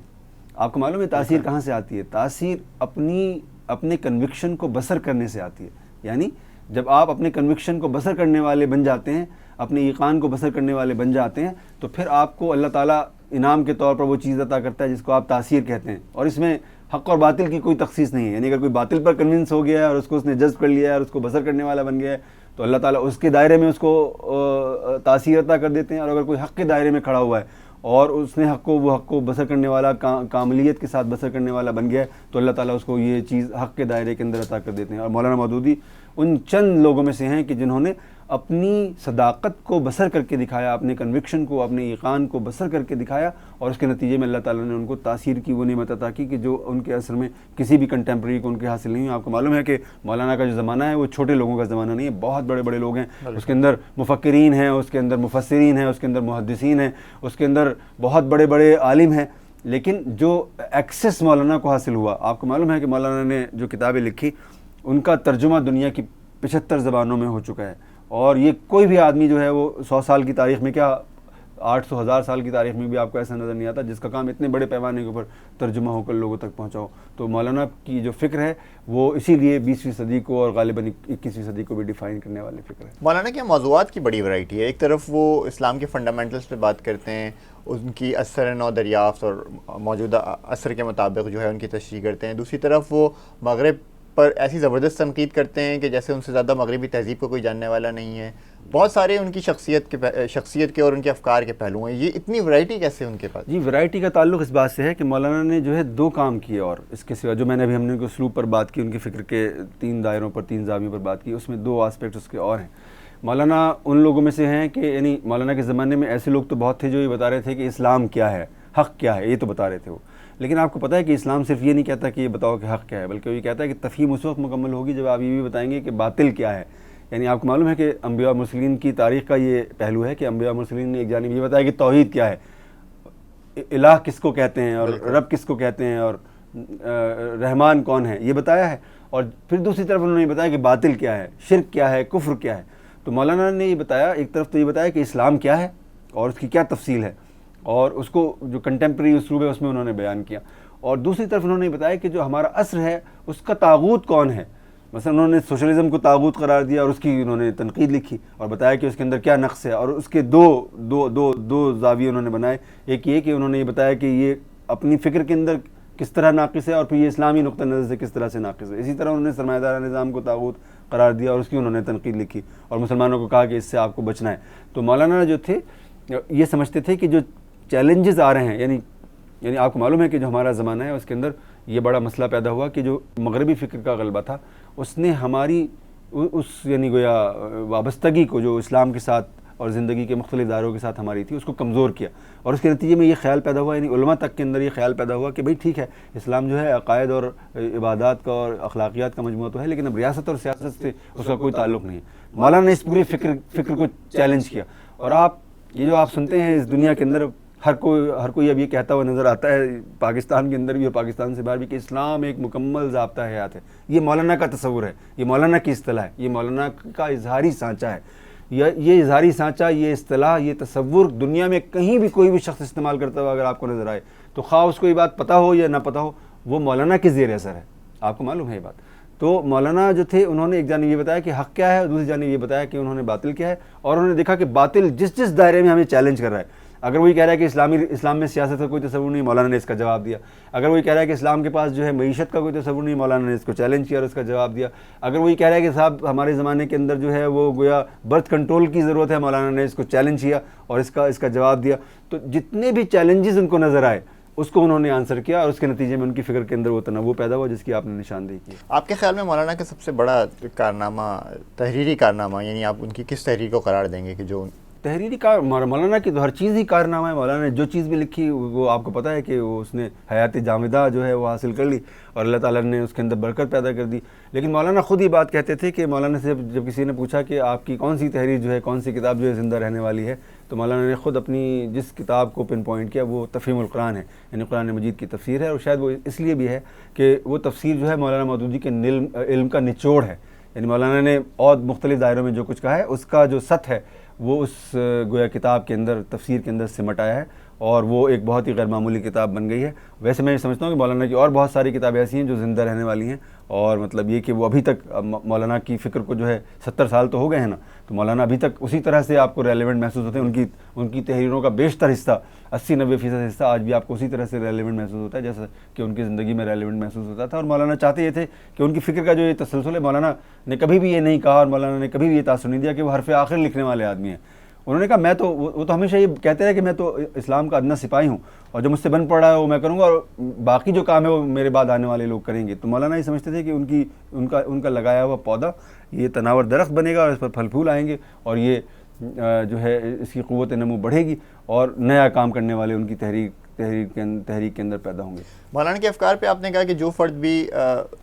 آپ کو معلوم ہے تاثیر کہاں سے آتی ہے؟ تاثیر اپنے کنوکشن کو بسر کرنے سے آتی ہے۔ یعنی جب آپ اپنے کنوکشن کو بسر کرنے والے بن جاتے ہیں، اپنے ایقان کو بسر کرنے والے بن جاتے ہیں، تو پھر آپ کو اللہ تعالیٰ انعام کے طور پر وہ چیز عطا کرتا ہے جس کو آپ تاثیر کہتے ہیں۔ اور اس میں حق اور باطل کی کوئی تخصیص نہیں ہے۔ یعنی اگر کوئی باطل پر کنونس ہو گیا ہے اور اس کو اس نے جذب کر لیا ہے اور اس کو بسر کرنے والا بن گیا ہے تو اللہ تعالیٰ اس کے دائرے میں اس کو تاثیر عطا کر دیتے ہیں۔ اور اگر کوئی حق کے دائرے میں کھڑا ہوا ہے اور اس نے وہ حق کو بسر کرنے والا، کاملیت کے ساتھ بسر کرنے والا بن گیا ہے تو اللہ تعالیٰ اس کو یہ چیز حق کے دائرے کے اندر عطا کر دیتے ہیں۔ اور مولانا مودودی ان چند لوگوں میں سے ہیں کہ جنہوں نے اپنی صداقت کو بسر کر کے دکھایا، اپنے کنوکشن کو، اپنے ایقان کو بسر کر کے دکھایا، اور اس کے نتیجے میں اللہ تعالیٰ نے ان کو تاثیر کی وہ نعمت عطا کی کہ جو ان کے اثر میں کسی بھی کنٹمپریری کو ان کے حاصل نہیں ہوئی۔ آپ کو معلوم ہے کہ مولانا کا جو زمانہ ہے وہ چھوٹے لوگوں کا زمانہ نہیں ہے، بہت بڑے بڑے لوگ ہیں۔ اس کے اندر مفکرین ہیں، اس کے اندر مفسرین ہیں، اس کے اندر محدثین ہیں، اس کے اندر بہت بڑے بڑے عالم ہیں، لیکن جو ایکسیس مولانا کو حاصل ہوا، آپ کو معلوم ہے کہ مولانا نے جو کتابیں لکھی ان کا ترجمہ دنیا کی 75 زبانوں میں ہو چکا ہے۔ اور یہ کوئی بھی آدمی جو ہے وہ 100 سال کی تاریخ میں، کیا 800 1000 سال کی تاریخ میں بھی آپ کو ایسا نظر نہیں آتا جس کا کام اتنے بڑے پیمانے کے اوپر ترجمہ ہو کر لوگوں تک پہنچاؤ۔ تو مولانا کی جو فکر ہے وہ اسی لیے 20ویں صدی کو اور غالباً 21ویں صدی کو بھی ڈیفائن کرنے والی فکر ہے۔ مولانا کے موضوعات کی بڑی ورائٹی ہے۔ ایک طرف وہ اسلام کے فنڈامنٹلز پہ بات کرتے ہیں، ان کی اثر نو دریافت اور موجودہ اثر کے مطابق جو ہے ان کی تشریح کرتے ہیں۔ دوسری طرف وہ مغرب پر ایسی زبردست تنقید کرتے ہیں کہ جیسے ان سے زیادہ مغربی تہذیب کو کوئی جاننے والا نہیں ہے۔ بہت سارے ان کی شخصیت کے اور ان کے افکار کے پہلو ہیں۔ یہ اتنی ورائٹی کیسے ان کے پاس؟ جی، ورائٹی کا تعلق اس بات سے ہے کہ مولانا نے جو ہے 2 کام کیے، اور اس کے سوا جو میں نے ابھی ہم نے اسلوب پر بات کی، ان کی فکر کے 3 دائروں پر، 3 زاویوں پر بات کی، اس میں 2 آسپیکٹ اس کے اور ہیں۔ مولانا ان لوگوں میں سے ہیں کہ یعنی مولانا کے زمانے میں ایسے لوگ تو بہت تھے جو یہ بتا رہے تھے کہ اسلام کیا ہے، حق کیا ہے، یہ تو بتا رہے تھے وہ۔ لیکن آپ کو پتہ ہے کہ اسلام صرف یہ نہیں کہتا کہ یہ بتاؤ کہ حق کیا ہے، بلکہ وہ یہ کہتا ہے کہ تفہیم اس وقت مکمل ہوگی جب آپ یہ بھی بتائیں گے کہ باطل کیا ہے۔ یعنی آپ کو معلوم ہے کہ انبیاء اور مرسلین کی تاریخ کا یہ پہلو ہے کہ انبیاء اور مرسلین نے ایک جانب یہ بتایا کہ توحید کیا ہے، الہ کس کو کہتے ہیں اور رب کس کو کہتے ہیں اور رحمان کون ہے، یہ بتایا ہے، اور پھر دوسری طرف انہوں نے یہ بتایا کہ باطل کیا ہے، شرک کیا ہے، کفر کیا ہے۔ تو مولانا نے یہ بتایا، ایک طرف تو یہ بتایا کہ اسلام کیا ہے اور اس کی کیا تفصیل ہے، اور اس کو جو کنٹمپریری اسلوب ہے اس میں انہوں نے بیان کیا، اور دوسری طرف انہوں نے بتایا کہ جو ہمارا عصر ہے اس کا طاغوت کون ہے۔ مثلا انہوں نے سوشلزم کو طاغوت قرار دیا اور اس کی انہوں نے تنقید لکھی اور بتایا کہ اس کے اندر کیا نقص ہے، اور اس کے دو زاویے انہوں نے بنائے۔ ایک یہ کہ انہوں نے یہ بتایا کہ یہ اپنی فکر کے اندر کس طرح ناقص ہے، اور پھر یہ اسلامی نقطہ نظر سے کس طرح سے ناقص ہے۔ اسی طرح انہوں نے سرمایہ دارہ نظام کو طاغوت قرار دیا اور اس کی انہوں نے تنقید لکھی اور مسلمانوں کو کہا کہ اس سے آپ کو بچنا ہے. تو مولانا جو تھے یہ سمجھتے تھے کہ جو چیلنجز آ رہے ہیں یعنی آپ کو معلوم ہے کہ جو ہمارا زمانہ ہے اس کے اندر یہ بڑا مسئلہ پیدا ہوا کہ جو مغربی فکر کا غلبہ تھا اس نے ہماری اس یعنی گویا وابستگی کو جو اسلام کے ساتھ اور زندگی کے مختلف دائروں کے ساتھ ہماری تھی اس کو کمزور کیا, اور اس کے نتیجے میں یہ خیال پیدا ہوا, یعنی علماء تک کے اندر یہ خیال پیدا ہوا کہ بھئی ٹھیک ہے اسلام جو ہے عقائد اور عبادات کا اور اخلاقیات کا مجموعہ تو ہے, لیکن اب ریاست اور سیاست سے اس کا کوئی تعلق نہیں ہے. مولانا نے اس پوری فکر کو چیلنج کیا, اور یہ جو آپ سنتے ہیں اس دنیا کے اندر ہر کوئی اب یہ کہتا ہوا نظر آتا ہے پاکستان کے اندر بھی اور پاکستان سے باہر بھی کہ اسلام ایک مکمل ضابطہ حیات ہے. یہ مولانا کا تصور ہے, یہ مولانا کی اصطلاح ہے, یہ مولانا کا اظہاری سانچہ ہے. یہ اظہاری سانچہ, یہ اصطلاح, یہ تصور دنیا میں کہیں بھی کوئی بھی شخص استعمال کرتا ہوا اگر آپ کو نظر آئے تو خواہ اس کو یہ بات پتہ ہو یا نہ پتہ ہو وہ مولانا کے زیر اثر ہے. آپ کو معلوم ہے یہ بات. تو مولانا جو تھے انہوں نے ایک جانب یہ بتایا کہ حق کیا ہے اور دوسری جانب یہ بتایا کہ انہوں نے باطل کیا ہے, اور انہوں نے دیکھا کہ باطل جس دائرے میں ہمیں چیلنج کر رہا ہے, اگر وہی کہہ رہا ہے کہ اسلام میں سیاست کا کوئی تصور نہیں, مولانا نے اس کا جواب دیا. اگر وہی کہہ رہا ہے کہ اسلام کے پاس جو ہے معیشت کا کوئی تصور نہیں, مولانا نے اس کو چیلنج کیا اور اس کا جواب دیا. اگر وہی کہہ رہا ہے کہ صاحب ہمارے زمانے کے اندر جو ہے وہ گویا برتھ کنٹرول کی ضرورت ہے, مولانا نے اس کو چیلنج کیا اور اس کا جواب دیا. تو جتنے بھی چیلنجز ان کو نظر آئے اس کو انہوں نے آنسر کیا, اور اس کے نتیجے میں ان کی فکر کے اندر وہ تنوع پیدا ہوا جس کی آپ نے نشاندہی کی. آپ کے خیال میں مولانا کا سب سے بڑا کارنامہ, تحریری کارنامہ, یعنی آپ ان کی کس تحریر کو قرار دیں گے کہ جو تحریری مولانا کی تو ہر چیز ہی کارنامہ ہے. مولانا نے جو چیز بھی لکھی وہ آپ کو پتہ ہے کہ وہ اس نے حیات جامدہ جو ہے وہ حاصل کر لی اور اللہ تعالیٰ نے اس کے اندر برکت پیدا کر دی. لیکن مولانا خود ہی بات کہتے تھے کہ مولانا سے جب کسی نے پوچھا کہ آپ کی کون سی تحریر جو ہے, کون سی کتاب جو ہے زندہ رہنے والی ہے, تو مولانا نے خود اپنی جس کتاب کو پن پوائنٹ کیا وہ تفہیم القرآن ہے, یعنی قرآن مجید کی تفسیر ہے. اور شاید وہ اس لیے بھی ہے کہ وہ تفسیر جو ہے مولانا مودودی کے علم کا نچوڑ ہے. یعنی مولانا نے اور مختلف دائروں میں جو کچھ کہا ہے اس کا جو سطح ہے وہ اس گویا کتاب کے اندر, تفسیر کے اندر سمٹ آیا ہے, اور وہ ایک بہت ہی غیر معمولی کتاب بن گئی ہے. ویسے میں سمجھتا ہوں کہ مولانا کی اور بہت ساری کتابیں ایسی ہیں جو زندہ رہنے والی ہیں, اور مطلب یہ کہ وہ ابھی تک مولانا کی فکر کو جو ہے 70 سال تو ہو گئے ہیں نا, تو مولانا ابھی تک اسی طرح سے آپ کو ریلیونٹ محسوس ہوتے ہیں. ان کی تحریروں کا بیشتر حصہ 80-90% حصہ آج بھی آپ کو اسی طرح سے ریلیونٹ محسوس ہوتا ہے جیسا کہ ان کی زندگی میں ریلیونٹ محسوس ہوتا تھا. اور مولانا چاہتے یہ تھے کہ ان کی فکر کا جو یہ تسلسل ہے, مولانا نے کبھی بھی یہ نہیں کہا اور مولانا نے کبھی بھی یہ تاثر نہیں دیا کہ وہ حرف آخر لکھنے والے آدمی ہیں. انہوں نے کہا وہ تو ہمیشہ یہ کہتے رہے کہ میں تو اسلام کا ادنیٰ سپاہی ہوں اور جو مجھ سے بن پڑ رہا ہے وہ میں کروں گا اور باقی جو کام ہے وہ میرے بعد آنے والے لوگ کریں گے. تو مولانا یہ سمجھتے تھے کہ ان کا لگایا ہوا پودا یہ تناور درخت بنے گا اور اس پر پھل پھول آئیں گے اور یہ جو ہے اس کی قوت نمو بڑھے گی اور نیا کام کرنے والے ان کی تحریک کے اندر پیدا ہوں گے. مولانا کے افکار پہ آپ نے کہا کہ جو فرد بھی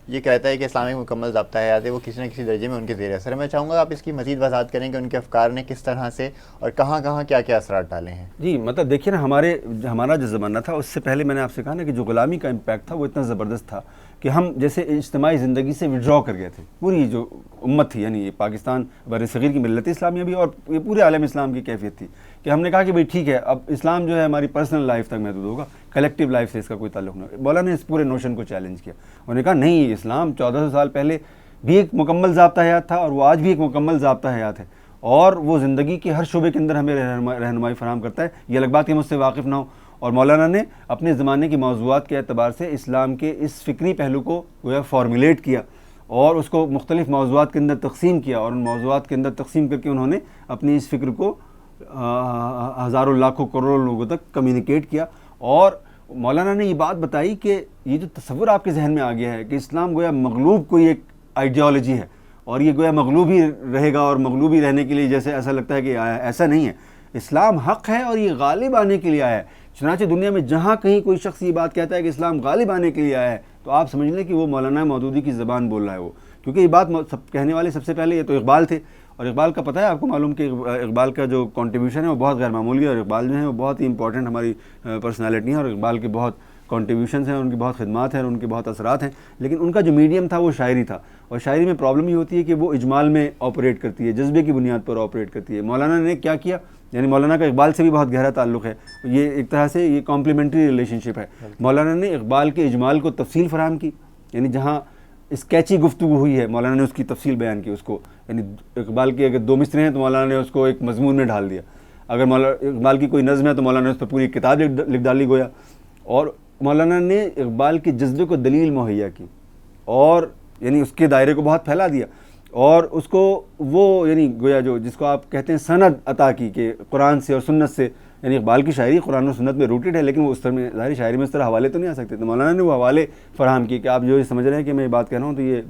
یہ کہتا ہے کہ اسلام ایک مکمل ضابطہ حیات ہے وہ کسی نہ کسی درجے میں ان کے زیر اثر ہے. میں چاہوں گا آپ اس کی مزید وضاحت کریں کہ ان کے افکار نے کس طرح سے اور کہاں کیا کیا اثرات ڈالے ہیں. جی مطلب دیکھیے نا, ہمارا جو زمانہ تھا اس سے پہلے میں نے آپ سے کہا نا کہ جو غلامی کا امپیکٹ تھا وہ اتنا زبردست تھا کہ ہم جیسے اجتماعی زندگی سے وڈرا کر گئے تھے. پوری جو امت تھی, یعنی پاکستان بر صغیر کی ملت اسلامیہ بھی اور یہ پورے عالم اسلام کی کیفیت تھی کہ ہم نے کہا کہ بھئی ٹھیک ہے اب اسلام جو ہے ہماری پرسنل لائف تک محدود ہوگا, کلیکٹیو لائف سے اس کا کوئی تعلق نہیں ہوگا. مولانا نے اس پورے نوشن کو چیلنج کیا. انہوں نے کہا نہیں, اسلام 1400 سال پہلے بھی ایک مکمل ضابطہ حیات تھا اور وہ آج بھی ایک مکمل ضابطہ حیات ہے, اور وہ زندگی کے ہر شعبے کے اندر ہمیں رہنمائی فراہم کرتا ہے. یہ الگ بات کہ مجھ سے واقف نہ ہو. اور مولانا نے اپنے زمانے کی موضوعات کے اعتبار سے اسلام کے اس فکری پہلو کو گویا فارمولیٹ کیا اور اس کو مختلف موضوعات کے اندر تقسیم کیا, اور ان موضوعات کے اندر تقسیم کر کے انہوں نے اپنی اس فکر کو ہزاروں لاکھوں کروڑوں لوگوں تک کمیونیکیٹ کیا. اور مولانا نے یہ بات بتائی کہ یہ جو تصور آپ کے ذہن میں آ گیا ہے کہ اسلام گویا مغلوب کوئی ایک آئیڈیالوجی ہے اور یہ گویا مغلوب ہی رہے گا, اور مغلوب ہی رہنے کے لیے جیسے ایسا لگتا ہے کہ ایسا نہیں ہے. اسلام حق ہے اور یہ غالب آنے کے لیے آیا ہے. چنانچہ دنیا میں جہاں کہیں کوئی شخص یہ بات کہتا ہے کہ اسلام غالب آنے کے لیے آیا ہے تو آپ سمجھ لیں کہ وہ مولانا مودودی کی زبان بول رہا ہے وہ, کیونکہ یہ بات کہنے والے سب سے پہلے یہ تو اقبال تھے. اور اقبال کا پتہ ہے آپ کو معلوم کہ اقبال کا جو کنٹریبیوشن ہے وہ بہت غیر معمولی ہے, اور اقبال جو ہے وہ بہت ہی امپورٹنٹ ہماری پرسنالٹی ہیں, اور اقبال کے بہت کنٹریبیوشنز ہیں, ان کی بہت خدمات ہیں اور ان کے بہت اثرات ہیں. لیکن ان کا جو میڈیم تھا وہ شاعری تھا, اور شاعری میں پرابلم یہ ہوتی ہے کہ وہ اجمال میں آپریٹ کرتی ہے, جذبے کی بنیاد پر آپریٹ کرتی ہے. مولانا نے کیا کیا, یعنی مولانا کا اقبال سے بھی بہت گہرا تعلق ہے, یہ ایک طرح سے یہ کمپلیمنٹری ریلیشن شپ ہے. مولانا نے اقبال کے اجمال کو تفصیل فراہم کی, یعنی جہاں اسکیچی گفتگو ہوئی ہے مولانا نے اس کی تفصیل بیان کی. اس کو یعنی اقبال کی اگر 2 مصرے ہیں تو مولانا نے اس کو ایک مضمون میں ڈال دیا. اگر اقبال کی کوئی نظم ہے تو مولانا نے اس پر پوری کتاب لکھ ڈالی گویا. اور مولانا نے اقبال کے جذبے کو دلیل مہیا کی اور یعنی اس کے دائرے کو بہت پھیلا دیا. اور اس کو وہ یعنی گویا جو جس کو آپ کہتے ہیں سند عطا کی کہ قرآن سے اور سنت سے، یعنی اقبال کی شاعری قرآن و سنت میں روٹیڈ ہے، لیکن وہ اس طرح میں ظاہری شاعری میں اس طرح حوالے تو نہیں آ سکتے. تو مولانا نے وہ حوالے فراہم کیے کہ آپ جو سمجھ رہے ہیں کہ میں یہ بات کہہ رہا ہوں تو یہ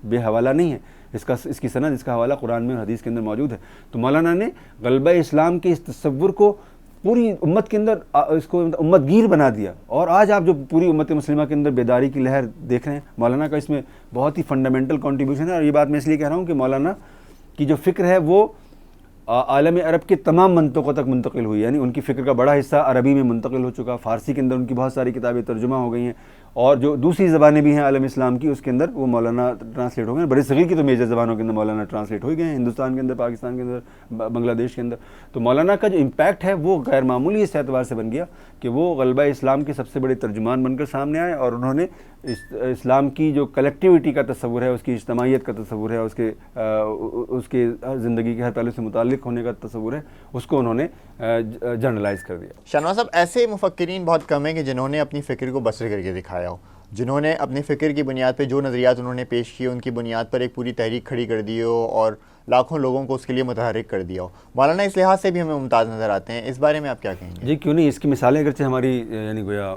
بے حوالہ نہیں ہے، اس کی سند، اس کا حوالہ قرآن میں اور حدیث کے اندر موجود ہے. تو مولانا نے غلبہ اسلام کے اس تصور کو پوری امت کے اندر اس کو امت گیر بنا دیا. اور آج آپ جو پوری امت مسلمہ کے اندر بیداری کی لہر دیکھ رہے ہیں، مولانا کا اس میں بہت ہی فنڈامنٹل کنٹریبیوشن ہے. اور یہ بات میں اس لیے کہہ رہا ہوں کہ مولانا کی جو فکر ہے وہ عالم عرب کے تمام منطقوں تک منتقل ہوئی، یعنی ان کی فکر کا بڑا حصہ عربی میں منتقل ہو چکا، فارسی کے اندر ان کی بہت ساری کتابیں ترجمہ ہو گئی ہیں، اور جو دوسری زبانیں بھی ہیں عالم اسلام کی اس کے اندر وہ مولانا ٹرانسلیٹ ہو گئے ہیں. بڑے صغیر کی تو میجر زبانوں کے اندر مولانا ٹرانسلیٹ ہو گئے ہیں، ہندوستان کے اندر، پاکستان کے اندر، بنگلہ دیش کے اندر. تو مولانا کا جو امپیکٹ ہے وہ غیر معمولی اس اعتبار سے بن گیا کہ وہ غلبہ اسلام کے سب سے بڑے ترجمان بن کر سامنے آئے، اور انہوں نے اسلام کی جو کلیکٹیوٹی کا تصور ہے، اس کی اجتماعیت کا تصور ہے، اس کے زندگی کے ہر پہلو سے متعلق ہونے کا تصور ہے، اس کو انہوں نے جنرلائز کر دیا. شاہنواز صاحب، ایسے مفکرین بہت کم ہیں کہ جنہوں نے اپنی فکر کو بسر کر کے دکھایا ہو، جنہوں نے اپنی فکر کی بنیاد پہ جو نظریات انہوں نے پیش کیے ان کی بنیاد پر ایک پوری تحریک کھڑی کر دی ہو اور لاکھوں لوگوں کو اس کے لیے متحرک کر دیا ہو. مولانا اس لحاظ سے بھی ہمیں ممتاز نظر آتے ہیں، اس بارے میں آپ کیا کہیں گے؟ جی کیوں نہیں، اس کی مثالیں اگرچہ ہماری یعنی گویا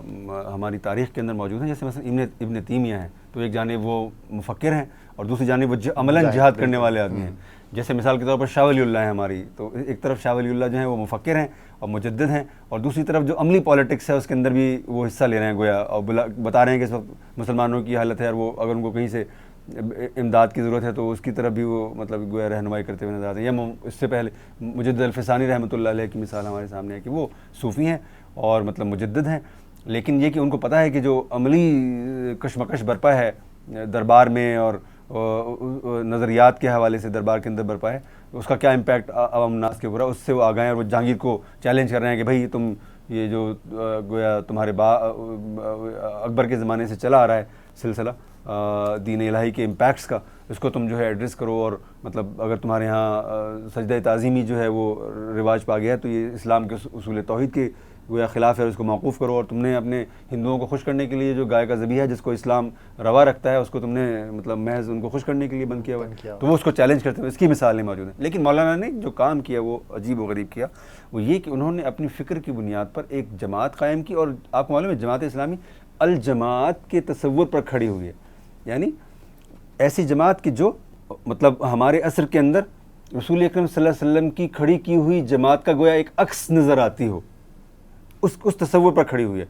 ہماری تاریخ کے اندر موجود ہیں. جیسے مثلا ابن تیمیہ ہیں، تو ایک جانب وہ مفکر ہیں اور دوسری جانب وہ عملاً جہاد کرنے والے آدمی ہیں. جیسے مثال کے طور پر شاہ ولی اللہ ہے ہماری، تو ایک طرف شاہ ولی اللہ جو ہیں وہ مفکر ہیں اور مجدد ہیں، اور دوسری طرف جو عملی پالیٹکس ہے اس کے اندر بھی وہ حصہ لے رہے ہیں گویا، اور بتا رہے ہیں کہ اس وقت مسلمانوں کی حالت ہے، اور وہ اگر ان کو کہیں سے امداد کی ضرورت ہے تو اس کی طرف بھی وہ مطلب گویا رہنمائی کرتے ہوئے نظر آتے ہیں. یا اس سے پہلے مجدد الفسانی رحمۃ اللہ علیہ کی مثال ہمارے سامنے ہے کہ وہ صوفی ہیں اور مطلب مجدد ہیں، لیکن یہ کہ ان کو پتہ ہے کہ جو عملی کشمکش برپا ہے دربار میں اور نظریات کے حوالے سے دربار کے اندر برپا ہے، اس کا کیا امپیکٹ عوام الناس کے اوپر ہے، اس سے وہ آگاہ ہیں. اور وہ جہانگیر کو چیلنج کر رہے ہیں کہ بھائی تم یہ جو گویا تمہارے اکبر کے زمانے سے چلا آ رہا ہے سلسلہ دین الہی کے امپیکٹس کا، اس کو تم جو ہے ایڈریس کرو، اور مطلب اگر تمہارے ہاں سجدہ تعظیمی جو ہے وہ رواج پا گیا ہے تو یہ اسلام کے اصول توحید کے گویا خلاف ہے، اس کو موقوف کرو. اور تم نے اپنے ہندوؤں کو خوش کرنے کے لیے جو گائے کا ذبیحہ ہے جس کو اسلام روا رکھتا ہے، اس کو تم نے مطلب محض ان کو خوش کرنے کے لیے بند کیا ہوا ہے. تو وہ اس کو چیلنج کرتے ہیں، اس کی مثالیں موجود ہیں. لیکن مولانا نے جو کام کیا وہ عجیب و غریب کیا، وہ یہ کہ انہوں نے اپنی فکر کی بنیاد پر ایک جماعت قائم کی. اور آپ کو معلوم ہے جماعت اسلامی الجماعت کے تصور پر کھڑی ہوئی ہے، یعنی ایسی جماعت کی جو مطلب ہمارے عصر کے اندر رسول اکرم صلی اللہ علیہ وسلم کی کھڑی کی ہوئی جماعت کا گویا ایک عکس نظر آتی ہو، اس تصور پر کھڑی ہوئی ہے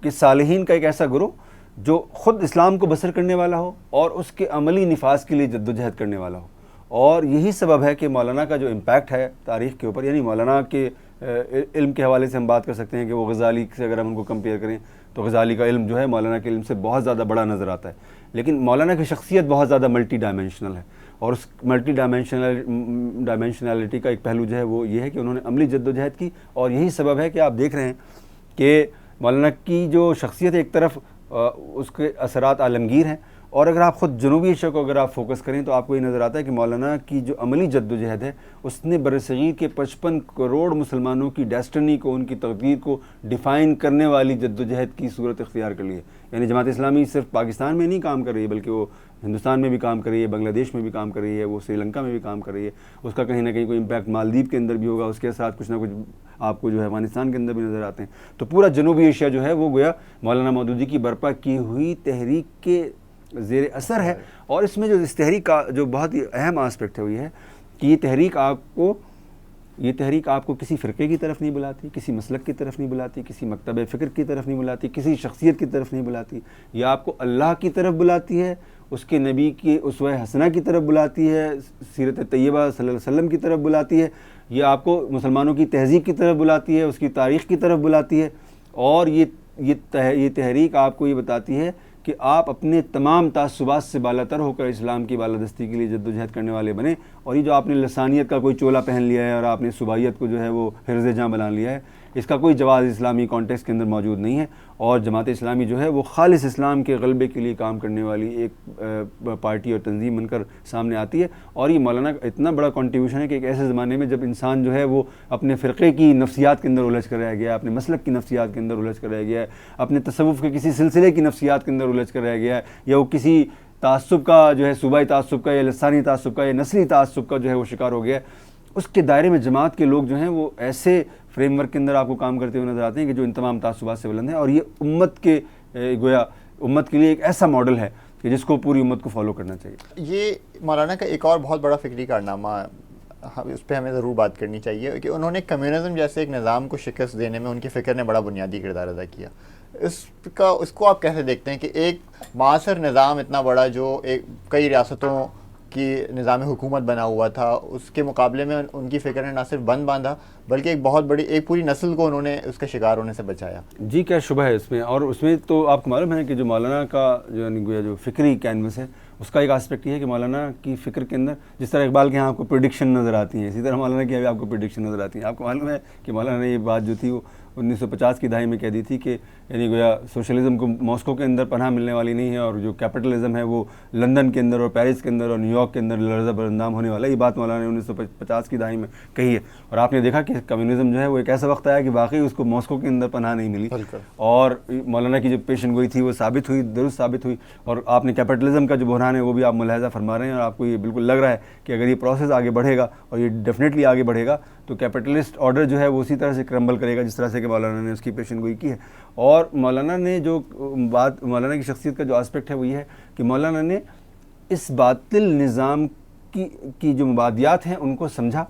کہ صالحین کا ایک ایسا گروہ جو خود اسلام کو بسر کرنے والا ہو اور اس کے عملی نفاذ کے لیے جد و جہد کرنے والا ہو. اور یہی سبب ہے کہ مولانا کا جو امپیکٹ ہے تاریخ کے اوپر، یعنی مولانا کے علم کے حوالے سے ہم بات کر سکتے ہیں کہ وہ غزالی سے اگر ہم ان کو کمپیئر کریں تو غزالی کا علم جو ہے مولانا کے علم سے بہت زیادہ بڑا نظر آتا ہے. لیکن مولانا کی شخصیت بہت زیادہ ملٹی ڈائمینشنل ہے، اور اس ملٹی ڈائمینشنلٹی کا ایک پہلو جو ہے وہ یہ ہے کہ انہوں نے عملی جد و جہد کی. اور یہی سبب ہے کہ آپ دیکھ رہے ہیں کہ مولانا کی جو شخصیت ہے ایک طرف اس کے اثرات عالمگیر ہیں، اور اگر آپ خود جنوبی ایشیا کو اگر آپ فوکس کریں تو آپ کو یہ نظر آتا ہے کہ مولانا کی جو عملی جد و جہد ہے اس نے برصغیر کے 55 کروڑ مسلمانوں کی ڈیسٹنی کو، ان کی تقدیر کو ڈیفائن کرنے والی جد و جہد کی صورت اختیار کر لی ہے. یعنی جماعت اسلامی صرف پاکستان میں نہیں کام کر رہی ہے بلکہ وہ ہندوستان میں بھی کام کر رہی ہے، بنگلہ دیش میں بھی کام کر رہی ہے، وہ سری لنکا میں بھی کام کر رہی ہے. اس کا کہیں نہ کہیں کوئی امپیکٹ مالدیپ کے اندر بھی ہوگا، اس کے ساتھ کچھ نہ کچھ آپ کو جو ہے افغانستان کے اندر بھی نظر آتے ہیں. تو پورا جنوبی ایشیا جو ہے وہ گویا مولانا مودودی کی برپا کی ہوئی تحریک کے زیر اثر ہے. اور اس میں جو اس تحریک کا جو بہت ہی اہم آسپیکٹ ہے وہ یہ ہے کہ یہ تحریک آپ کو کسی فرقے کی طرف نہیں بلاتی، کسی مسلک کی طرف نہیں بلاتی، کسی مکتب فکر کی طرف نہیں بلاتی، کسی شخصیت کی طرف نہیں بلاتی. یہ آپ کو اللہ کی طرف بلاتی ہے، اس کے نبی کی اسوہ حسنہ کی طرف بلاتی ہے، سیرت طیبہ صلی اللہ علیہ وسلم کی طرف بلاتی ہے. یہ آپ کو مسلمانوں کی تہذیب کی طرف بلاتی ہے، اس کی تاریخ کی طرف بلاتی ہے. اور یہ تحریک آپ کو یہ بتاتی ہے کہ آپ اپنے تمام تعصبات سے بالاتر ہو کر اسلام کی بالادستی کے لیے جد و جہد کرنے والے بنیں. اور یہ جو آپ نے لسانیت کا کوئی چولا پہن لیا ہے اور آپ نے صوبائیت کو جو ہے وہ حرز جاں بنا لیا ہے، اس کا کوئی جواز اسلامی کانٹیکس کے اندر موجود نہیں ہے. اور جماعت اسلامی جو ہے وہ خالص اسلام کے غلبے کے لیے کام کرنے والی ایک پارٹی اور تنظیم بن کر سامنے آتی ہے. اور یہ مولانا کا اتنا بڑا کنٹریبیوشن ہے کہ ایک ایسے زمانے میں جب انسان جو ہے وہ اپنے فرقے کی نفسیات کے اندر الجھ کر رہ گیا ہے، اپنے مسلک کی نفسیات کے اندر الجھ کر رہ گیا ہے، اپنے تصوف کے کسی سلسلے کی نفسیات کے اندر الجھ کر رہ گیا ہے، یا وہ کسی تعصب کا جو ہے صوبائی تعصب کا یا لسانی تعصب کا یا نسلی تعصب کا جو ہے وہ شکار ہو گیا ہے، اس کے دائرے میں جماعت کے لوگ جو ہیں وہ ایسے فریم ورک کے اندر آپ کو کام کرتے ہوئے نظر آتے ہیں کہ جو ان تمام تعصبات سے بلند ہیں، اور یہ امت کے گویا امت کے لیے ایک ایسا ماڈل ہے کہ جس کو پوری امت کو فالو کرنا چاہیے۔ یہ مولانا کا ایک اور بہت بڑا فکری کارنامہ، اس پہ ہمیں ضرور بات کرنی چاہیے کہ انہوں نے کمیونزم جیسے ایک نظام کو شکست دینے میں ان کی فکر نے بڑا بنیادی کردار ادا کیا۔ اس کو آپ کیسے دیکھتے ہیں کہ ایک معاصر نظام اتنا بڑا جو کئی ریاستوں کی نظام حکومت بنا ہوا تھا، اس کے مقابلے میں ان کی فکر نے نہ صرف بند باندھا بلکہ ایک بہت بڑی ایک پوری نسل کو انہوں نے اس کا شکار ہونے سے بچایا؟ جی کیا شبہ ہے اس میں، اور اس میں تو آپ کو معلوم ہے کہ جو مولانا کا جو فکری کینوس ہے اس کا ایک آسپیکٹ یہ ہے کہ مولانا کی فکر کے اندر جس طرح اقبال کے یہاں آپ کو پریڈکشن نظر آتی ہیں، اسی طرح مولانا کی ابھی آپ کو پریڈکشن نظر آتی ہیں۔ آپ کو معلوم ہے کہ مولانا نے یہ بات جو تھی وہ 1950 کی دہائی میں کہہ دی تھی کہ یعنی گویا سوشلزم کو ماسکو کے اندر پناہ ملنے والی نہیں ہے، اور جو کیپٹلزم ہے وہ لندن کے اندر اور پیرس کے اندر اور نیو یارک کے اندر لرزہ برندام ہونے والا ہے۔ یہ بات مولانا نے 1950 کی دہائی میں کہی ہے، اور آپ نے دیکھا کہ کمیونزم جو ہے وہ ایک ایسا وقت آیا کہ واقعی اس کو ماسکو کے اندر پناہ نہیں ملی، اور مولانا کی جو پیشن گوئی تھی وہ ثابت ہوئی، درست ثابت ہوئی۔ اور آپ نے کیپٹلزم کا جو بحران ہے وہ بھی آپ ملاحظہ فرما رہے ہیں، اور آپ کو یہ بالکل لگ رہا ہے کہ اگر یہ پروسیس آگے بڑھے گا، اور یہ ڈیفینیٹلی آگے بڑھے گا، تو کیپٹلسٹ آرڈر جو ہے وہ اسی طرح سے کرمبل کرے گا جس طرح سے کہ مولانا نے اس کی پیشن گوئی کی ہے۔ اور مولانا نے جو بات، مولانا کی شخصیت کا جو آسپیکٹ ہے وہ یہ ہے کہ مولانا نے اس باطل نظام کی جو مبادیات ہیں ان کو سمجھا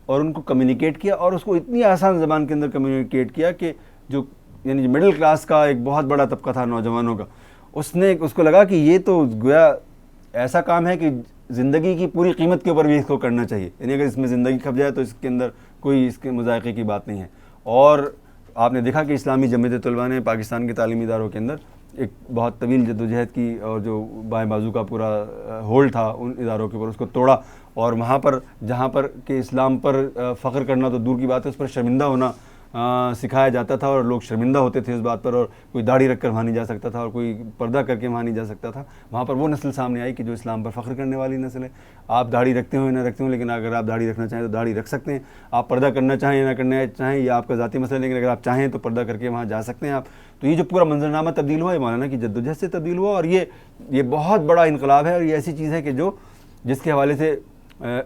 اور ان کو کمیونیکیٹ کیا، اور اس کو اتنی آسان زبان کے اندر کمیونیکیٹ کیا کہ جو یعنی مڈل کلاس کا ایک بہت بڑا طبقہ تھا نوجوانوں کا، اس کو لگا کہ یہ تو گویا ایسا کام ہے کہ زندگی کی پوری قیمت کے اوپر بھی اس کو کرنا چاہیے، یعنی اگر اس میں زندگی کھپ جائے تو اس کے اندر کوئی اس کے مذائقے کی بات نہیں ہے۔ اور آپ نے دیکھا کہ اسلامی جمعیت طلباء نے پاکستان کے تعلیمی اداروں کے اندر ایک بہت طویل جدوجہد کی، اور جو بائیں بازو کا پورا ہولڈ تھا ان اداروں کے اوپر اس کو توڑا، اور وہاں پر جہاں پر کہ اسلام پر فخر کرنا تو دور کی بات ہے، اس پر شرمندہ ہونا سکھایا جاتا تھا، اور لوگ شرمندہ ہوتے تھے اس بات پر، اور کوئی داڑھی رکھ کر وہاں نہیں جا سکتا تھا اور کوئی پردہ کر کے وہاں نہیں جا سکتا تھا۔ وہاں پر وہ نسل سامنے آئی کہ جو اسلام پر فخر کرنے والی نسل ہے۔ آپ داڑھی رکھتے ہوں یا نہ رکھتے ہوں، لیکن اگر آپ داڑھی رکھنا چاہیں تو داڑھی رکھ سکتے ہیں، آپ پردہ کرنا چاہیں یا نہ کرنا چاہیں یہ آپ کا ذاتی مسئلہ ہے، لیکن اگر آپ چاہیں تو پردہ کر کے وہاں جا سکتے ہیں آپ۔ تو یہ جو پورا منظرنامہ تبدیل ہوا، یہ مولانا کی جدوجہد سے تبدیل ہوا، اور یہ بہت بڑا انقلاب ہے، اور یہ ایسی چیز ہے کہ جس کے حوالے سے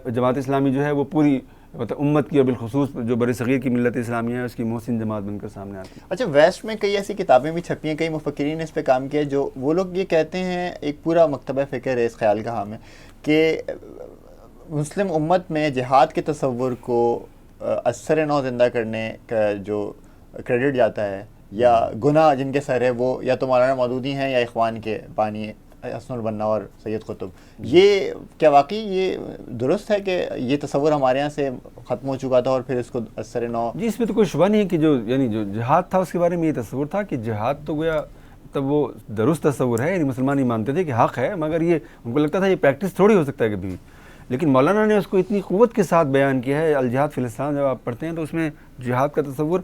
جماعت اسلامی جو ہے وہ پوری مطلب امت کی اور بالخصوص جو برصغیر کی ملت اسلامیہ ہے اس کی محسن جماعت بن کر سامنے آتی ہے۔ اچھا، ویسٹ میں کئی ایسی کتابیں بھی چھپی ہیں، کئی مفکرین نے اس پہ کام کیا، جو وہ لوگ یہ کہتے ہیں، ایک پورا مکتبہ فکر ہے اس خیال کا ہمیں، کہ مسلم امت میں جہاد کے تصور کو اثر نو زندہ کرنے کا جو کریڈٹ جاتا ہے، یا گناہ جن کے سر ہے وہ یا تو مولانا مودودی ہیں یا اخوان کے بانی حسن البنا اور سید قطب، یہ کیا واقعی یہ درست ہے کہ یہ تصور ہمارے یہاں سے ختم ہو چکا تھا اور پھر اس کو اثر نو؟ جی اس میں تو کوئی شبہ نہیں ہے کہ جو جہاد تھا اس کے بارے میں یہ تصور تھا کہ جہاد تو گویا تب وہ درست تصور ہے، یعنی مسلمان ہی مانتے تھے کہ حق ہے، مگر یہ ان کو لگتا تھا یہ پریکٹس تھوڑی ہو سکتا ہے کبھی بھی۔ لیکن مولانا نے اس کو اتنی قوت کے ساتھ بیان کیا ہے۔ الجہاد فی الاسلام جب آپ پڑھتے ہیں تو اس میں جہاد کا تصور،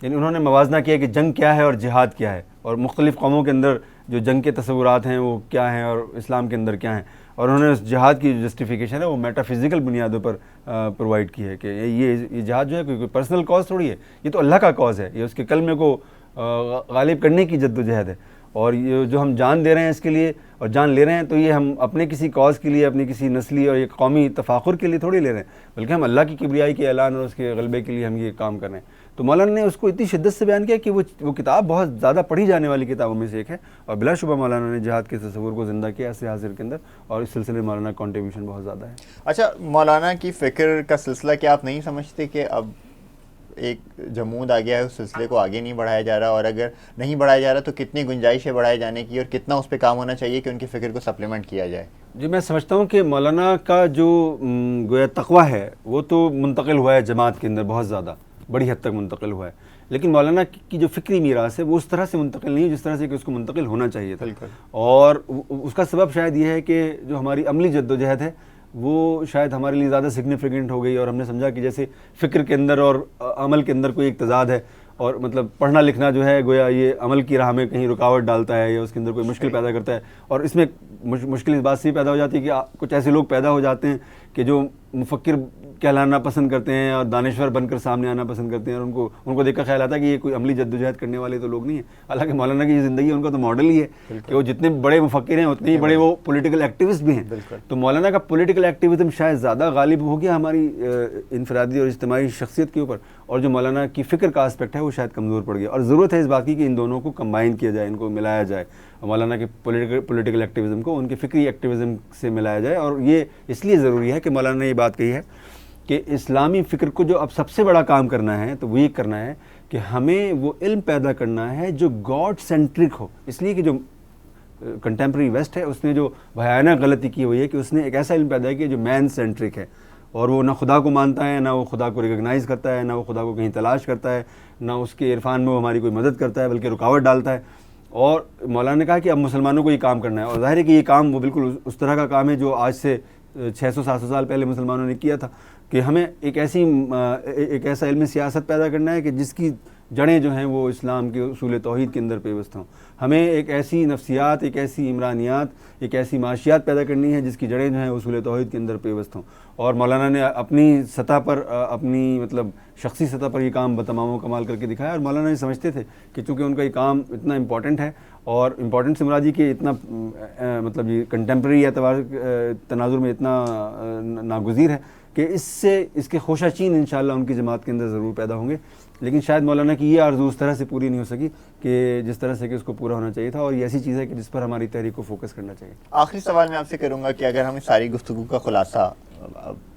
یعنی انہوں نے موازنہ کیا کہ جنگ کیا ہے اور جہاد کیا ہے، اور مختلف قوموں کے اندر جو جنگ کے تصورات ہیں وہ کیا ہیں اور اسلام کے اندر کیا ہیں، اور انہوں نے اس جہاد کی جو جسٹیفیکیشن ہے وہ میٹا فزیکل بنیادوں پر پرووائڈ کی ہے کہ یہ جہاد جو ہے کوئی پرسنل کاز تھوڑی ہے، یہ تو اللہ کا کاز ہے، یہ اس کے کلمے کو غالب کرنے کی جد و جہد ہے، اور یہ جو ہم جان دے رہے ہیں اس کے لیے اور جان لے رہے ہیں تو یہ ہم اپنے کسی کاز کے لیے، اپنی کسی نسلی اور ایک قومی تفاخر کے لیے تھوڑی لے رہے ہیں، بلکہ ہم اللہ کی کبریائی کے اعلان اور اس کے غلبے کے لیے ہم یہ کام کر رہے ہیں۔ تو مولانا نے اس کو اتنی شدت سے بیان کیا کہ وہ کتاب بہت زیادہ پڑھی جانے والی کتابوں میں سے ایک ہے، اور بلا شبہ مولانا نے جہاد کے تصور کو زندہ کیا عصر حاضر کے اندر، اور اس سلسلے میں مولانا کا کنٹریبیوشن بہت زیادہ ہے۔ اچھا، مولانا کی فکر کا سلسلہ کیا آپ نہیں سمجھتے کہ اب ایک جمود آ گیا ہے، اس سلسلے کو آگے نہیں بڑھایا جا رہا، اور اگر نہیں بڑھایا جا رہا تو کتنی گنجائش ہے بڑھائے جانے کی، اور کتنا اس پہ کام ہونا چاہیے کہ ان کی فکر کو سپلیمنٹ کیا جائے؟ جی میں سمجھتا ہوں کہ مولانا کا جو گویا تقویٰ ہے وہ تو منتقل ہوا ہے جماعت کے اندر، بہت زیادہ بڑی حد تک منتقل ہوا ہے، لیکن مولانا کی جو فکری میراث ہے وہ اس طرح سے منتقل نہیں ہے جس طرح سے کہ اس کو منتقل ہونا چاہیے تھا، اور اس کا سبب شاید یہ ہے کہ جو ہماری عملی جدوجہد ہے وہ شاید ہمارے لیے زیادہ سگنیفیکنٹ ہو گئی، اور ہم نے سمجھا کہ جیسے فکر کے اندر اور عمل کے اندر کوئی ایک تضاد ہے، اور مطلب پڑھنا لکھنا جو ہے گویا یہ عمل کی راہ میں کہیں رکاوٹ ڈالتا ہے یا اس کے اندر کوئی مشکل پیدا کرتا ہے، اور اس میں مشکل اس بات سے پیدا ہو جاتی ہے کہ کچھ ایسے لوگ پیدا ہو جاتے ہیں کہ جو مفکر کہلانا پسند کرتے ہیں اور دانشور بن کر سامنے آنا پسند کرتے ہیں، اور ان کو دیکھ کر خیال آتا ہے کہ یہ کوئی عملی جدوجہد کرنے والے تو لوگ نہیں ہیں. حالانکہ مولانا کی زندگی ان کا تو ماڈل ہی ہے کہ وہ جتنے بڑے مفکر ہیں اتنے ہی بڑے وہ پولیٹیکل ایکٹیوسٹ بھی ہیں. تو مولانا کا پولیٹیکل ایکٹیویزم شاید زیادہ غالب ہو گیا ہماری انفرادی اور اجتماعی شخصیت کے اوپر، اور جو مولانا کی فکر کا اسپیکٹ ہے وہ شاید کمزور پڑ گیا. اور ضرورت ہے اس بات کی کہ ان دونوں کو کمبائن کیا جائے، ان کو ملایا جائے، مولانا کے پولیٹیکل ایکٹیویزم کو ان کے فکری ایکٹیویزم سے ملایا جائے. اور یہ اس لیے ضروری ہے کہ مولانا نے یہ بات کہی ہے کہ اسلامی فکر کو جو اب سب سے بڑا کام کرنا ہے تو وہ یہ کرنا ہے کہ ہمیں وہ علم پیدا کرنا ہے جو گاڈ سینٹرک ہو. اس لیے کہ جو کنٹمپرری ویسٹ ہے اس نے جو بھیانک غلطی کی ہوئی ہے کہ اس نے ایک ایسا علم پیدا کیا جو مین سینٹرک ہے، اور وہ نہ خدا کو مانتا ہے، نہ وہ خدا کو ریکگنائز کرتا ہے، نہ وہ خدا کو کہیں تلاش کرتا ہے، نہ اس کے عرفان میں وہ ہماری کوئی مدد کرتا ہے بلکہ رکاوٹ ڈالتا ہے. اور مولانا نے کہا کہ اب مسلمانوں کو یہ کام کرنا ہے، اور ظاہر ہے کہ یہ کام وہ بالکل اس طرح کا کام ہے جو آج سے 600-700 سال پہلے مسلمانوں نے کیا تھا، کہ ہمیں ایک ایسا علم سیاست پیدا کرنا ہے کہ جس کی جڑیں جو ہیں وہ اسلام کے اصول توحید کے اندر پیوست ہوں. ہمیں ایک ایسی نفسیات، ایک ایسی عمرانیات، ایک ایسی معاشیات پیدا کرنی ہے جس کی جڑیں جو ہیں اصول توحید کے اندر پیوست ہوں. اور مولانا نے اپنی سطح پر، اپنی مطلب شخصی سطح پر یہ کام بتمام و کمال کر کے دکھایا. اور مولانا یہ سمجھتے تھے کہ چونکہ ان کا یہ کام اتنا امپورٹنٹ ہے، اور امپورٹنٹ سے مراد یہ کہ اتنا مطلب یہ کنٹمپرری اعتبار تناظر میں اتنا ناگزیر ہے کہ اس کے خوشہ چین انشاءاللہ ان کی جماعت کے اندر ضرور پیدا ہوں گے. لیکن شاید مولانا کی یہ آرزو اس طرح سے پوری نہیں ہو سکی کہ جس طرح سے کہ اس کو پورا ہونا چاہیے تھا، اور یہ ایسی چیز ہے کہ جس پر ہماری تحریک کو فوکس کرنا چاہیے. آخری سوال میں آپ سے کروں گا کہ اگر ہم اس ساری گفتگو کا خلاصہ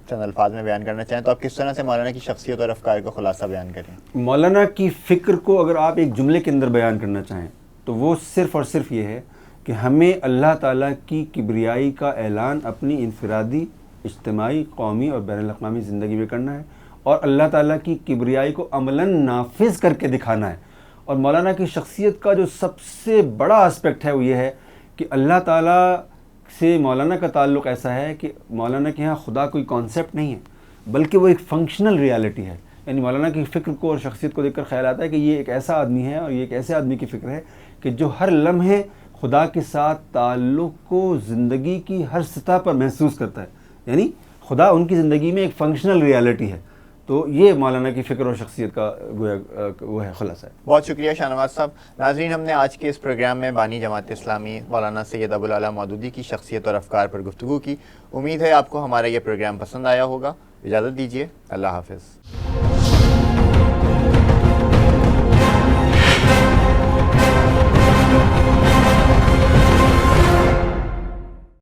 چند الفاظ میں بیان کرنا چاہیں تو آپ کس طرح سے مولانا کی شخصیت اور افکار کا خلاصہ بیان کریں؟ مولانا کی فکر کو اگر آپ ایک جملے کے اندر بیان کرنا چاہیں تو وہ صرف اور صرف یہ ہے کہ ہمیں اللہ تعالیٰ کی کبریائی کا اعلان اپنی انفرادی، اجتماعی، قومی اور بین الاقوامی زندگی میں کرنا ہے، اور اللہ تعالیٰ کی کبریائی کو عملاً نافذ کر کے دکھانا ہے. اور مولانا کی شخصیت کا جو سب سے بڑا اسپیکٹ ہے وہ یہ ہے کہ اللہ تعالیٰ سے مولانا کا تعلق ایسا ہے کہ مولانا کے ہاں خدا کوئی کانسیپٹ نہیں ہے بلکہ وہ ایک فنکشنل ریالٹی ہے. یعنی مولانا کی فکر کو اور شخصیت کو دیکھ کر خیال آتا ہے کہ یہ ایک ایسا آدمی ہے، اور یہ ایک ایسے آدمی کی فکر ہے کہ جو ہر لمحے خدا کے ساتھ تعلق کو زندگی کی ہر سطح پر محسوس کرتا ہے. یعنی خدا ان کی زندگی میں ایک فنکشنل ریالٹی ہے. تو یہ مولانا کی فکر اور شخصیت کا وہ ہے خلاصہ ہے. بہت شکریہ شاہ نواز صاحب. ناظرین، ہم نے آج کے اس پروگرام میں بانی جماعت اسلامی مولانا سید ابوالعلا مودودی کی شخصیت اور افکار پر گفتگو کی. امید ہے آپ کو ہمارا یہ پروگرام پسند آیا ہوگا. اجازت دیجیے، اللہ حافظ.